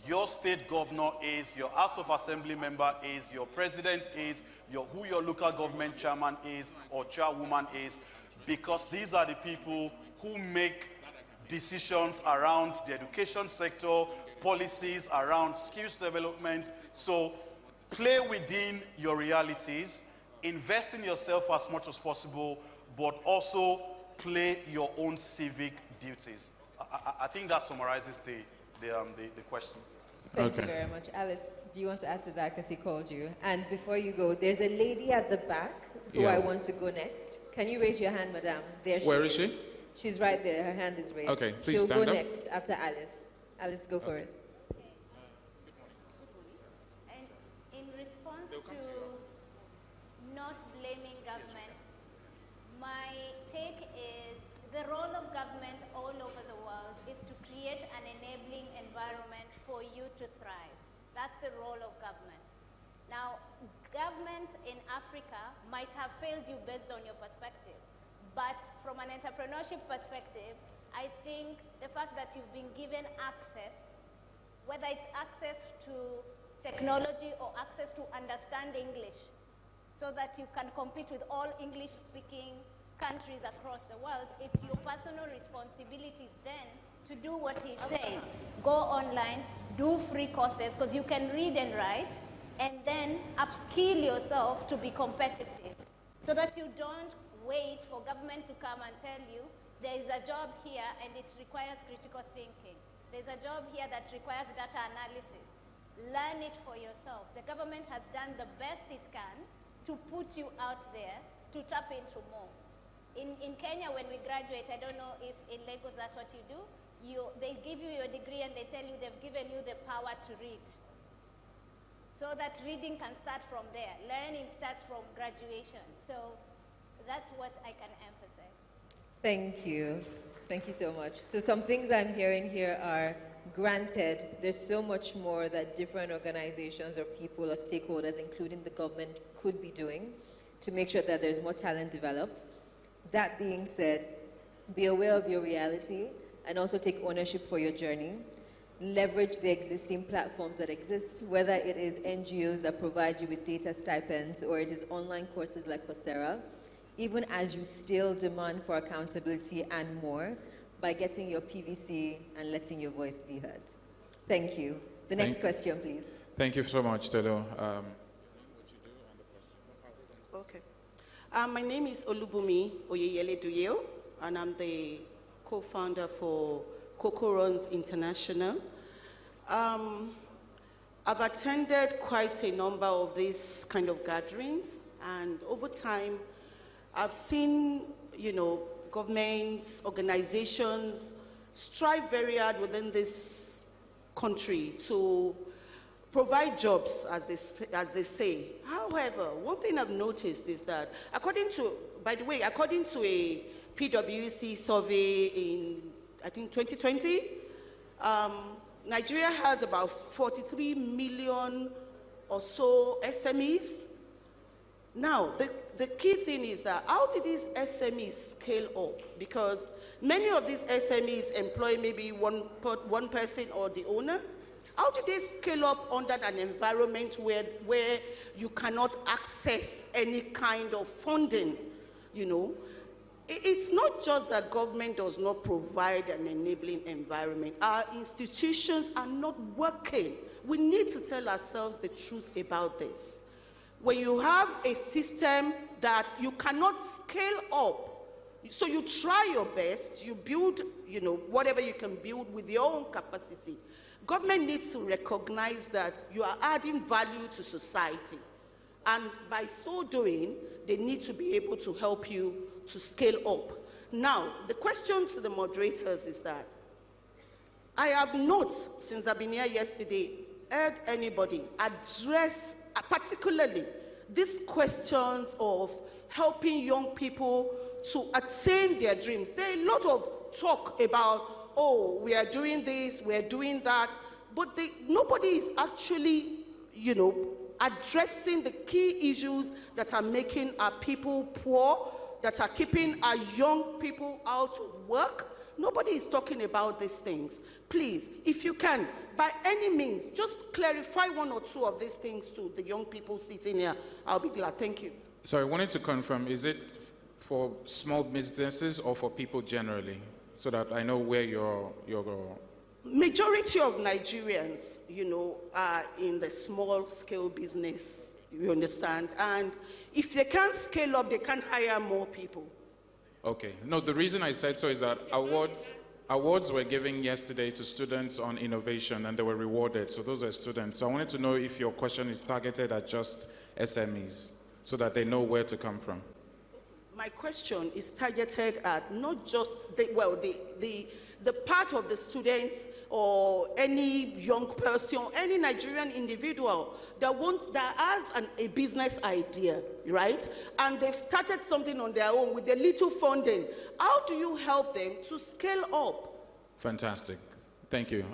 your state governor is, your House of Assembly member is, your president is, who your local government chairman is or chairwoman is, because these are the people who make decisions around the education sector, policies around skills development. So play within your realities, invest in yourself as much as possible, but also play your own civic duties. I think that summarizes the question. Thank you very much. Alice, do you want to add to that because he called you? And before you go, there's a lady at the back who I want to go next. Can you raise your hand, madam? There she is. Where is she? She's right there. Her hand is raised. Okay, please She'll stand go up. next after Alice. Alice, go for it. And in response to not blaming government, my take is the role of government all over the world is to create an enabling environment for you to thrive. That's the role of government. Now, government in Africa might have failed you based on your perspective, but from an entrepreneurship perspective, I think the fact that you've been given access, whether it's access to technology or access to understand English, so that you can compete with all English-speaking countries across the world, it's your personal responsibility then to do what he's saying. Go online, do free courses, because you can read and write, and then upskill yourself to be competitive, so that you don't wait for government to come and tell you, there is a job here and it requires critical thinking. There's a job here that requires data analysis. Learn it for yourself. The government has done the best it can to put you out there to tap into more. In Kenya, when we graduate, I don't know if in Lagos that's what you do, they give you your degree and they tell you they've given you the power to read. So that reading can start from there. Learning starts from graduation. So that's what I can emphasize. Thank you. Thank you so much. So some things I'm hearing here are, granted, there's so much more that different organizations or people or stakeholders, including the government, could be doing to make sure that there's more talent developed. That being said, be aware of your reality and also take ownership for your journey. Leverage the existing platforms that exist, whether it is NGOs that provide you with data stipends or it is online courses like Coursera, even as you still demand for accountability and more by getting your PVC and letting your voice be heard. Thank you. The next question, please. Thank you so much, Telo. Okay. My name is Olubumi Oyeyele Duyo, and I'm the co-founder for Coco Runs International. I've attended quite a number of these kind of gatherings, and over time, I've seen, governments, organizations strive very hard within this country to provide jobs, as they say. However, one thing I've noticed is that, according to a PwC survey in, I think, 2020, Nigeria has about 43 million or so SMEs. Now, the key thing is that how did these SMEs scale up? Because many of these SMEs employ maybe one person or the owner. How did they scale up under an environment where you cannot access any kind of funding, It's not just that government does not provide an enabling environment. Our institutions are not working. We need to tell ourselves the truth about this. When you have a system that you cannot scale up, so you try your best, you build, whatever you can build with your own capacity. Government needs to recognize that you are adding value to society. And by so doing, they need to be able to help you to scale up. Now, the question to the moderators is that I have not, since I've been here yesterday, heard anybody address particularly these questions of helping young people to attain their dreams. There are a lot of talk about, oh, we are doing this, we are doing that, but nobody is actually, addressing the key issues that are making our people poor, that are keeping our young people out of work. Nobody is talking about these things. Please, if you can, by any means, just clarify one or two of these things to the young people sitting here. I'll be glad. Thank you. So I wanted to confirm, is it for small businesses or for people generally? so that I know where your Majority of Nigerians, are in the small scale business, you understand? And if they can't scale up, they can't hire more people. Okay. No, the reason I said so is that awards were given yesterday to students on innovation and they were rewarded. So those are students. So I wanted to know if your question is targeted at just SMEs so that they know where to come from. My question is targeted at not just the part of the students or any young person, any Nigerian individual that has a business idea, right? And they've started something on their own with a little funding. How do you help them to scale up? Fantastic. Thank you.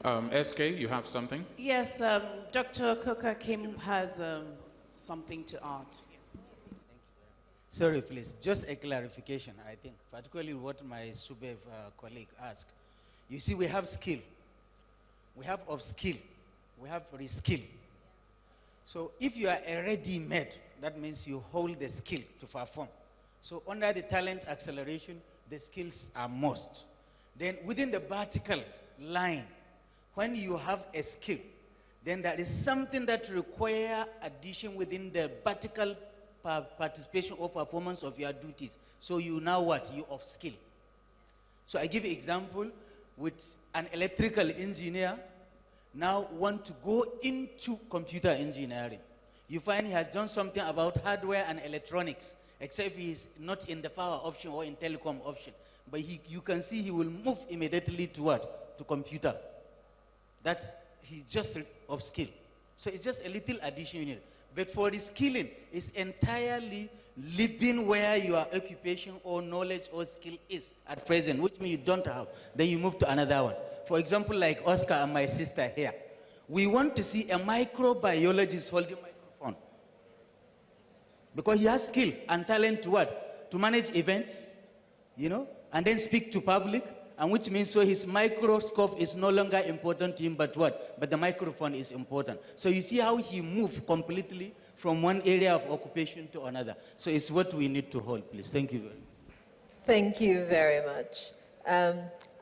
SK, you have something? Yes, Dr. Koka Kim has something to add. Sorry, please. Just a clarification, I think, particularly what my SUBEV colleague asked. You see, we have skill. We have upskill. We have reskill. So if you are a ready-made, that means you hold the skill to perform. So under the talent acceleration, the skills are most. Then within the vertical line, when you have a skill, then there is something that requires addition within the vertical participation or performance of your duties. So you now what? You upskill. So I give an example with an electrical engineer now want to go into computer engineering. You find he has done something about hardware and electronics, except he is not in the power option or in telecom option. But you can see he will move immediately to what? To computer. He's just upskill. So it's just a little addition unit. But for the skilling, it's entirely living where your occupation or knowledge or skill is at present, which means you don't have. Then you move to another one. For example, like Oscar and my sister here. We want to see a microbiologist holding a microphone. Because he has skill and talent to what? To manage events, and then speak to public, and which means so his microscope is no longer important to him, but what? But the microphone is important. So you see how he moved completely from one area of occupation to another. So it's what we need to hold, please. Thank you very much. Thank you very much.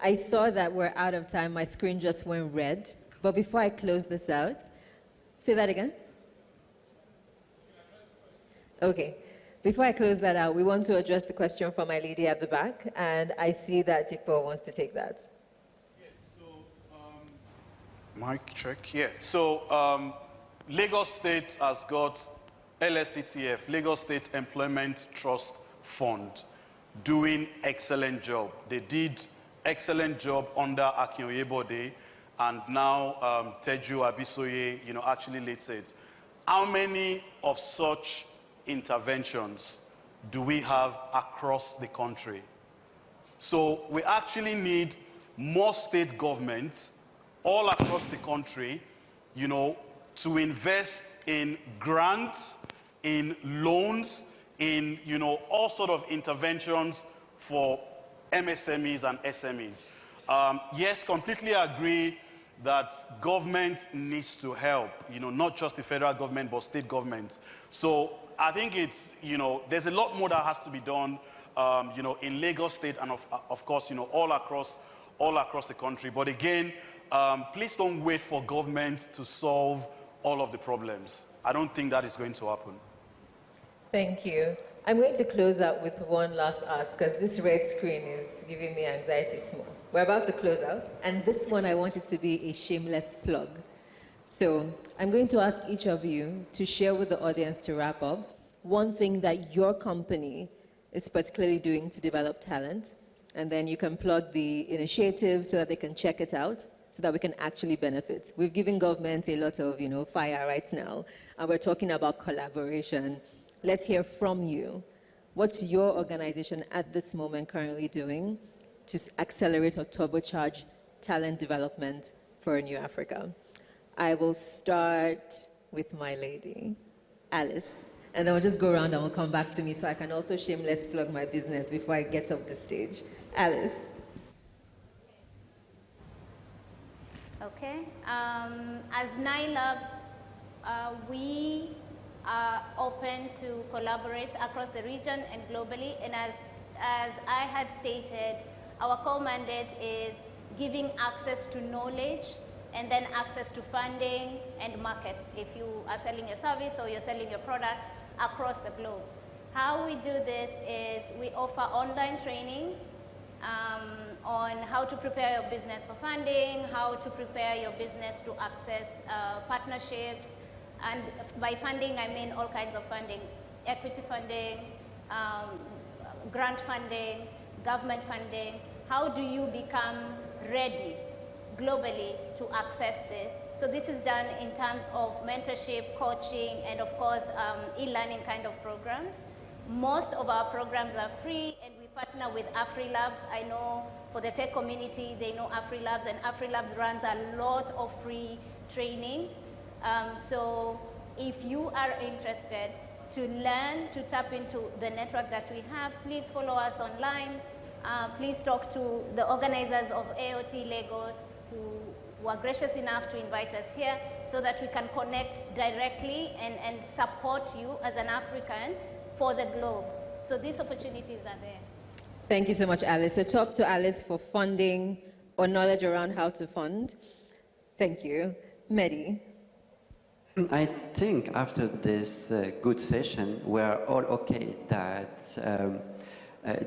I saw that we're out of time. My screen just went red. But before I close this out, say that again. Okay. Before I close that out, we want to address the question from my lady at the back, and I see that Dikpo wants to take that. Yeah, so, mic check. Yeah, so Lagos State has got LSETF, Lagos State Employment Trust Fund, doing excellent job. They did excellent job under Akin Oyebode, and now Teju Abisoye, actually leads it. How many of such interventions do we have across the country? So we actually need more state governments all across the country, to invest in grants, in loans, in, all sort of interventions for MSMEs and SMEs. Yes, completely agree that government needs to help, not just the federal government, but state governments. So I think it's, there's a lot more that has to be done, in Lagos State and of course, all across the country. But again, please don't wait for government to solve all of the problems. I don't think that is going to happen. Thank you. I'm going to close out with one last ask, because this red screen is giving me anxiety small. We're about to close out, and this one I want it to be a shameless plug. So I'm going to ask each of you to share with the audience, to wrap up, one thing that your company is particularly doing to develop talent, and then you can plug the initiative so that they can check it out, so that we can actually benefit. We've given government a lot of, fire right now, and we're talking about collaboration. Let's hear from you. What's your organization at this moment currently doing to accelerate or turbocharge talent development for a new Africa? I will start with my lady, Alice, and then we'll just go around and we'll come back to me so I can also shameless plug my business before I get off the stage. Alice. Okay. As NILAB, we are open to collaborate across the region and globally. And as I had stated, Our core mandate is giving access to knowledge and then access to funding and markets if you are selling a service or you're selling your products across the globe. How we do this is we offer online training on how to prepare your business for funding, how to prepare your business to access partnerships, and by funding I mean all kinds of funding, equity funding, grant funding, government funding. How do you become ready globally to access this? So this is done in terms of mentorship, coaching, and of course e-learning kind of programs. Most of our programs are free, and we partner with AfriLabs. I know for the tech community, they know AfriLabs, and AfriLabs runs a lot of free trainings. So if you are interested to learn, to tap into the network that we have, please follow us online. Please talk to the organizers of AOT Lagos who were gracious enough to invite us here so that we can connect directly and support you as an African for the globe. So these opportunities are there. Thank you so much, Alice. So talk to Alice for funding or knowledge around how to fund. Thank you. Mehdi. I think after this good session, we're all okay that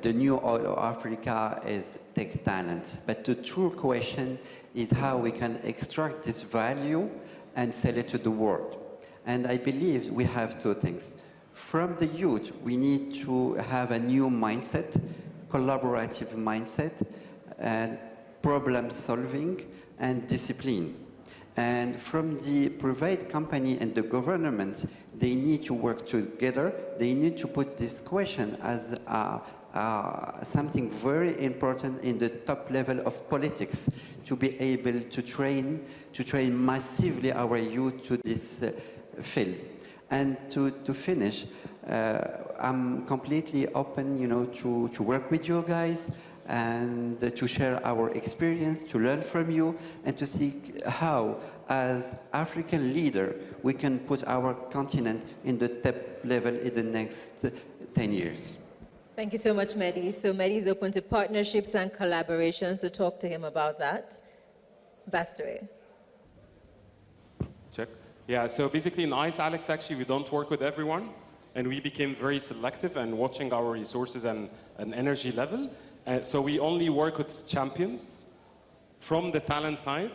the new oil of Africa is tech talent. But the true question is how we can extract this value and sell it to the world. And I believe we have two things. From the youth, we need to have a new mindset, collaborative mindset, and problem solving and discipline. And from the private company and the government, they need to work together. They need to put this question as something very important in the top level of politics, to be able to train massively our youth to this field. And to finish, I'm completely open, to work with you guys and to share our experience, to learn from you, and to see how, as African leader, we can put our continent in the top level in the next 10 years. Thank you so much, Mehdi. So Mehdi is open to partnerships and collaborations, so talk to him about that. Bastaway. Check. Yeah, so basically in ICE, Alex, actually, we don't work with everyone, and we became very selective and watching our resources and energy level. So we only work with champions from the talent side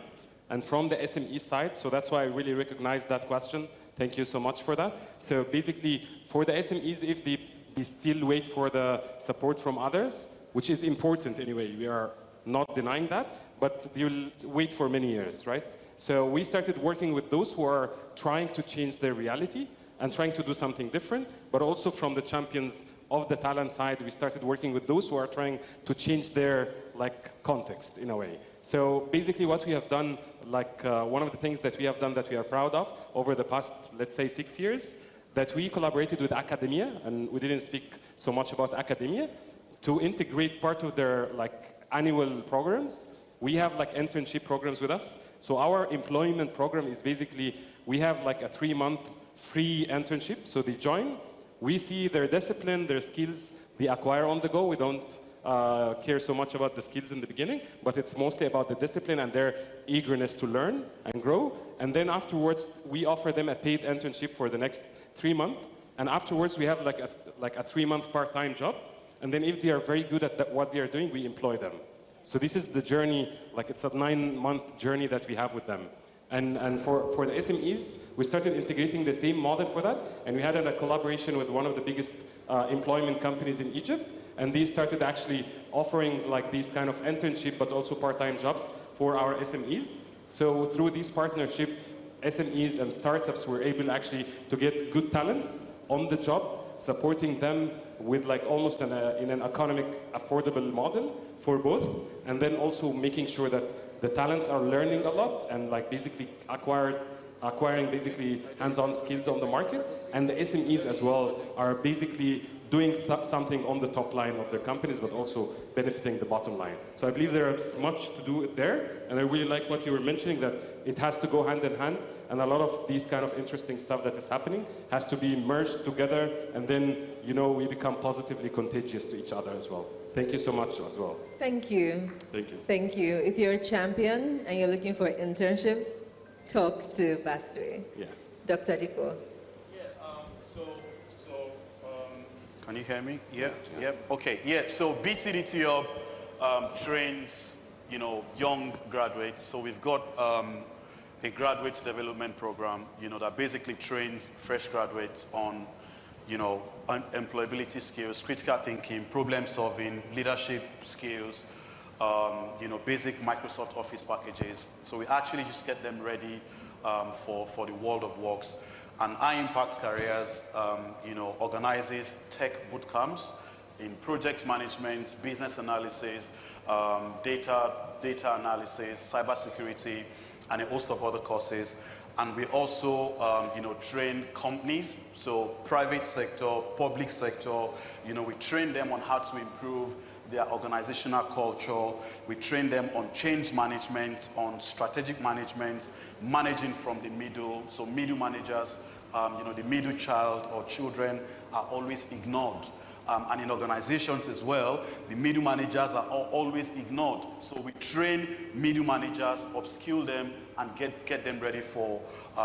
and from the SME side. So that's why I really recognize that question. Thank you so much for that. So basically, for the SMEs, if they still wait for the support from others, which is important anyway, we are not denying that, but you'll wait for many years, right? So we started working with those who are trying to change their reality and trying to do something different, but also from the champions of the talent side, we started working with those who are trying to change their context in a way. So basically what we have done, one of the things that we have done that we are proud of over the past, let's say 6 years, that we collaborated with academia, and we didn't speak so much about academia, to integrate part of their annual programs. We have internship programs with us. So our employment program is basically, we have a 3-month free internship. So they join, we see their discipline, their skills, they acquire on the go. We don't care so much about the skills in the beginning, but it's mostly about the discipline and their eagerness to learn and grow. And then afterwards, we offer them a paid internship for the next 3 months. And afterwards, we have a 3-month part-time job. And then if they are very good at what they are doing, we employ them. So this is the journey, it's a 9-month journey that we have with them. And for the SMEs, we started integrating the same model for that. And we had a collaboration with one of the biggest employment companies in Egypt. And they started actually offering these kind of internship, but also part-time jobs for our SMEs. So through this partnership, SMEs and startups were able actually to get good talents on the job, supporting them with almost in an economic, affordable model for both, and then also making sure that the talents are learning a lot and basically acquiring basically hands-on skills on the market, and the SMEs as well are basically doing something on the top line of their companies, but also benefiting the bottom line. So I believe there's much to do there, and I really like what you were mentioning, that it has to go hand in hand, and a lot of these kind of interesting stuff that is happening has to be merged together, and then, you know, we become positively contagious to each other as well. Thank you so much as well. Thank you. Thank you. Thank you. If you're a champion and you're looking for internships, talk to Bastwe. Yeah. Dr. Diko. Can you hear me? Yeah, yeah. Okay, yeah. So BTDT Hub trains, you know, young graduates. So we've got a graduate development program, you know, that basically trains fresh graduates on, you know, employability skills, critical thinking, problem solving, leadership skills, you know, basic Microsoft Office packages. So we actually just get them ready for the world of works. And High Impact Careers, you know, organizes tech boot camps in project management, business analysis, data analysis, cybersecurity, and a host of other courses. And we also, you know, train companies, so private sector, public sector, you know, we train them on how to improve their organizational culture. We train them on change management, on strategic management, managing from the middle. So middle managers, you know, the middle child or children are always ignored. And in organizations as well, the middle managers are always ignored. So we train middle managers, upskill them, and get them ready for,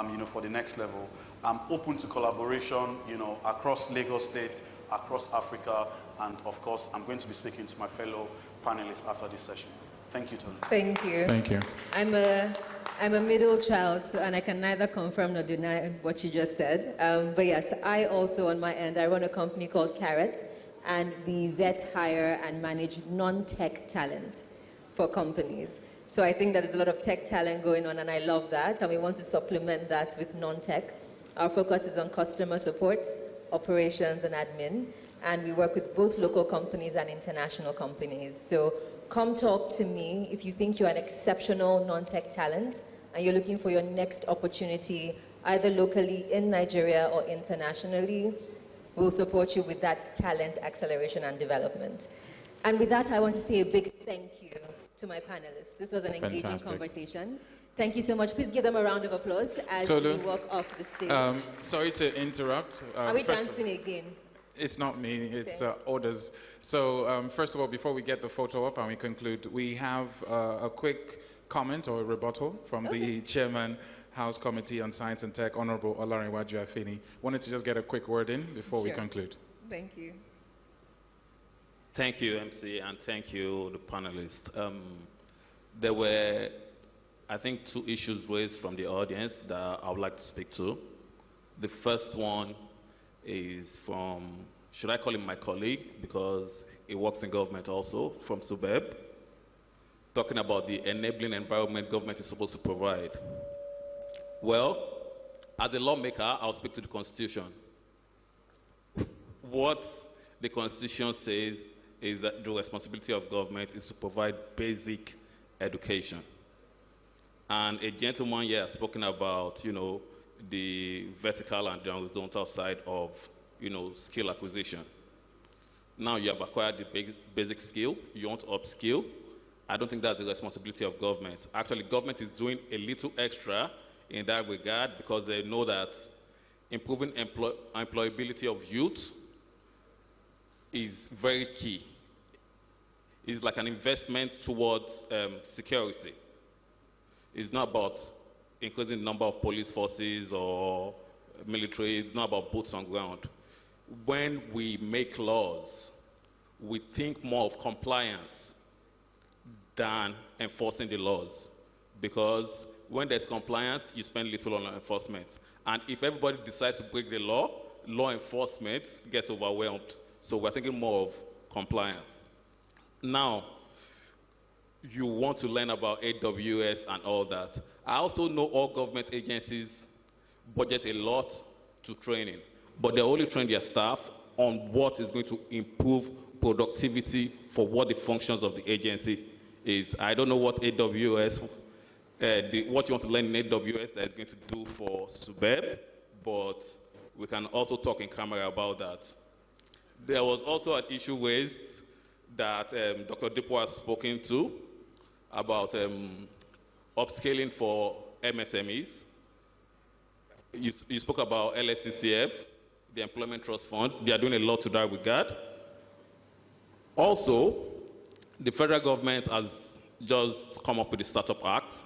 you know, for the next level. I'm open to collaboration, you know, across Lagos State, across Africa, and of course, I'm going to be speaking to my fellow panelists after this session. Thank you, Tony. Thank you. Thank you. I'm a middle child, so, and I can neither confirm nor deny what you just said. But yes, I also, on my end, I run a company called Carrot, and we vet, hire, and manage non-tech talent for companies. So I think that there's a lot of tech talent going on, and I love that, and we want to supplement that with non-tech. Our focus is on customer support, operations, and admin, and we work with both local companies and international companies. So come talk to me if you think you're an exceptional non-tech talent and you're looking for your next opportunity, either locally in Nigeria or internationally. We'll support you with that talent acceleration and development. And with that, I want to say a big thank you to my panelists. This was an engaging conversation. Thank you so much. Please give them a round of applause as we walk off the stage. Sorry to interrupt. Are we dancing again? It's not me, it's orders. So first of all, before we get the photo up and we conclude, we have a quick comment or a rebuttal from the chairman, House Committee on Science and Tech, Honorable Olarinwaju Afeni. Wanted to just get a quick word in before we conclude. Thank you. Thank you, MC, and thank you, the panelists. There were, I think, 2 issues raised from the audience that I would like to speak to. The first one is from, should I call him my colleague, because he works in government also, from SUBEB, talking about the enabling environment government is supposed to provide. Well, as a lawmaker, I'll speak to the Constitution. What the Constitution says is that the responsibility of government is to provide basic education. And a gentleman here has spoken about, you know, the vertical and the horizontal side of, you know, skill acquisition. Now you have acquired the basic skill, you want to upskill. I don't think that's the responsibility of government. Actually, government is doing a little extra in that regard because they know that improving employability of youth is very key. It's like an investment towards security. It's not about increasing the number of police forces or military. It's not about boots on ground. When we make laws, we think more of compliance than enforcing the laws. Because when there's compliance, you spend little on enforcement. And if everybody decides to break the law, law enforcement gets overwhelmed. So we're thinking more of compliance. Now, you want to learn about AWS and all that. I also know all government agencies budget a lot to training, but they only train their staff on what is going to improve productivity for what the functions of the agency is. I don't know what AWS, what you want to learn in AWS that is going to do for SUBEB, but we can also talk in camera about that. There was also an issue raised that Dr. Dipo has spoken to about upscaling for MSMEs. You spoke about LSCTF, the Employment Trust Fund. They are doing a lot to that regard. Also, the federal government has just come up with the Startup Act,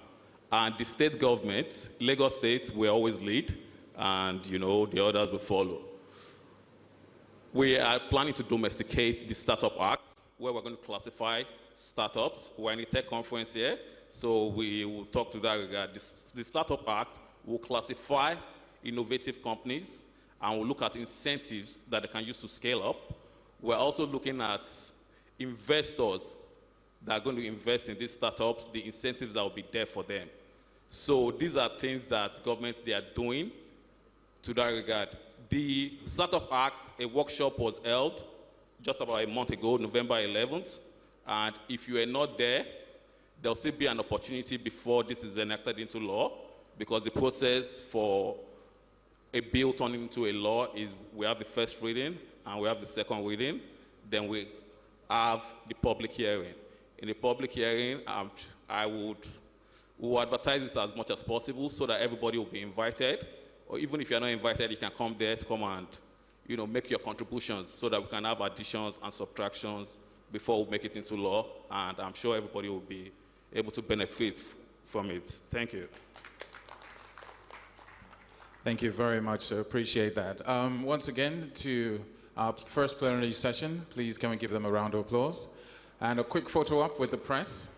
and the state government, Lagos State, will always lead, and the others will follow. We are planning to domesticate the Startup Act, where we're going to classify startups. We're in a tech conference here, so we will talk to that regard. The Startup Act will classify innovative companies, and we'll look at incentives that they can use to scale up. We're also looking at investors that are going to invest in these startups, the incentives that will be there for them. So these are things that government, they are doing to that regard. The Startup Act, a workshop was held just about a month ago, November 11th, and if you are not there, there'll still be an opportunity before this is enacted into law, because the process for a bill turning into a law is we have the first reading and we have the second reading, then we have the public hearing. In the public hearing, we'll advertise it as much as possible so that everybody will be invited, or even if you're not invited, you can come there to come and make your contributions so that we can have additions and subtractions before we make it into law, and I'm sure everybody will be able to benefit from it. Thank you. Thank you very much. I appreciate that. Once again, to our first plenary session, please can we give them a round of applause? And a quick photo up with the press.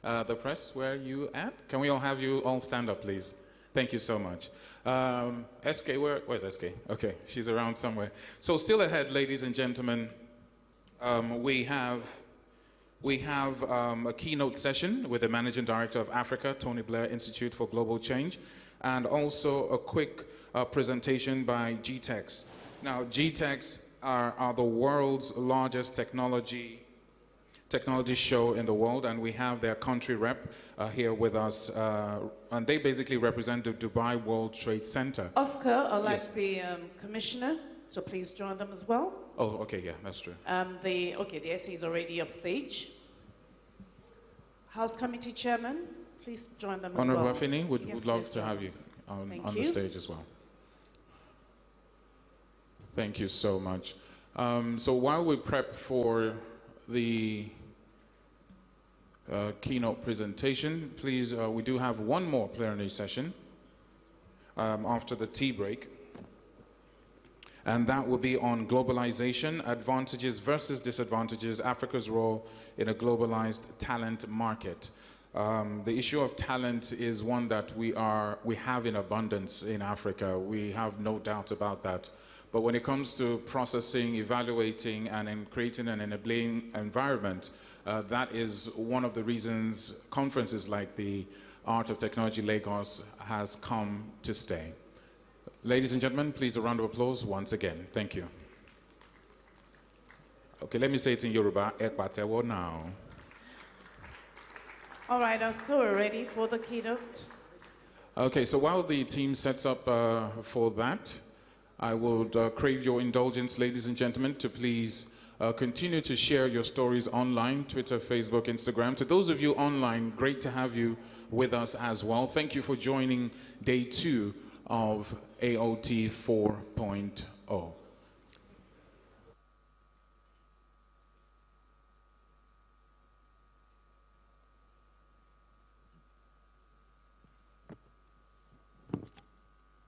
The press, where are you at? Can we all have you all stand up, please? Thank you so much. SK, where's SK? Okay, she's around somewhere. So still ahead, ladies and gentlemen, we have a keynote session with the Managing Director of Africa, Tony Blair Institute for Global Change, and also a quick presentation by GTEx. Now, GTEx are the world's largest technology show in the world, and we have their country rep here with us, and they basically represent the Dubai World Trade Center. Oscar, I'd like Yes. the commissioner to please join them as well. Oh, okay, yeah, that's true. The SC is already upstage. House Committee Chairman, please join them as well. Honorable Afeni, would Yes, love please to join. have you on Thank the you. stage as well. Thank you so much. So while we prep for the keynote presentation, please, we do have one more plenary session after the tea break, and that will be on globalization, advantages versus disadvantages, Africa's role in a globalized talent market. The issue of talent is one that we have in abundance in Africa. We have no doubt about that. But when it comes to processing, evaluating, and in creating an enabling environment, that is one of the reasons conferences like the Art of Technology Lagos has come to stay. Ladies and gentlemen, please a round of applause once again. Thank you. Okay, let me say it in Yoruba. Ekpatewo now. All right, Oscar, we're ready for the keynote. Okay, so while the team sets up for that, I would crave your indulgence, ladies and gentlemen, to please continue to share your stories online, Twitter, Facebook, Instagram. To those of you online, great to have you with us as well. Thank you for joining day 2 of AOT 4.0.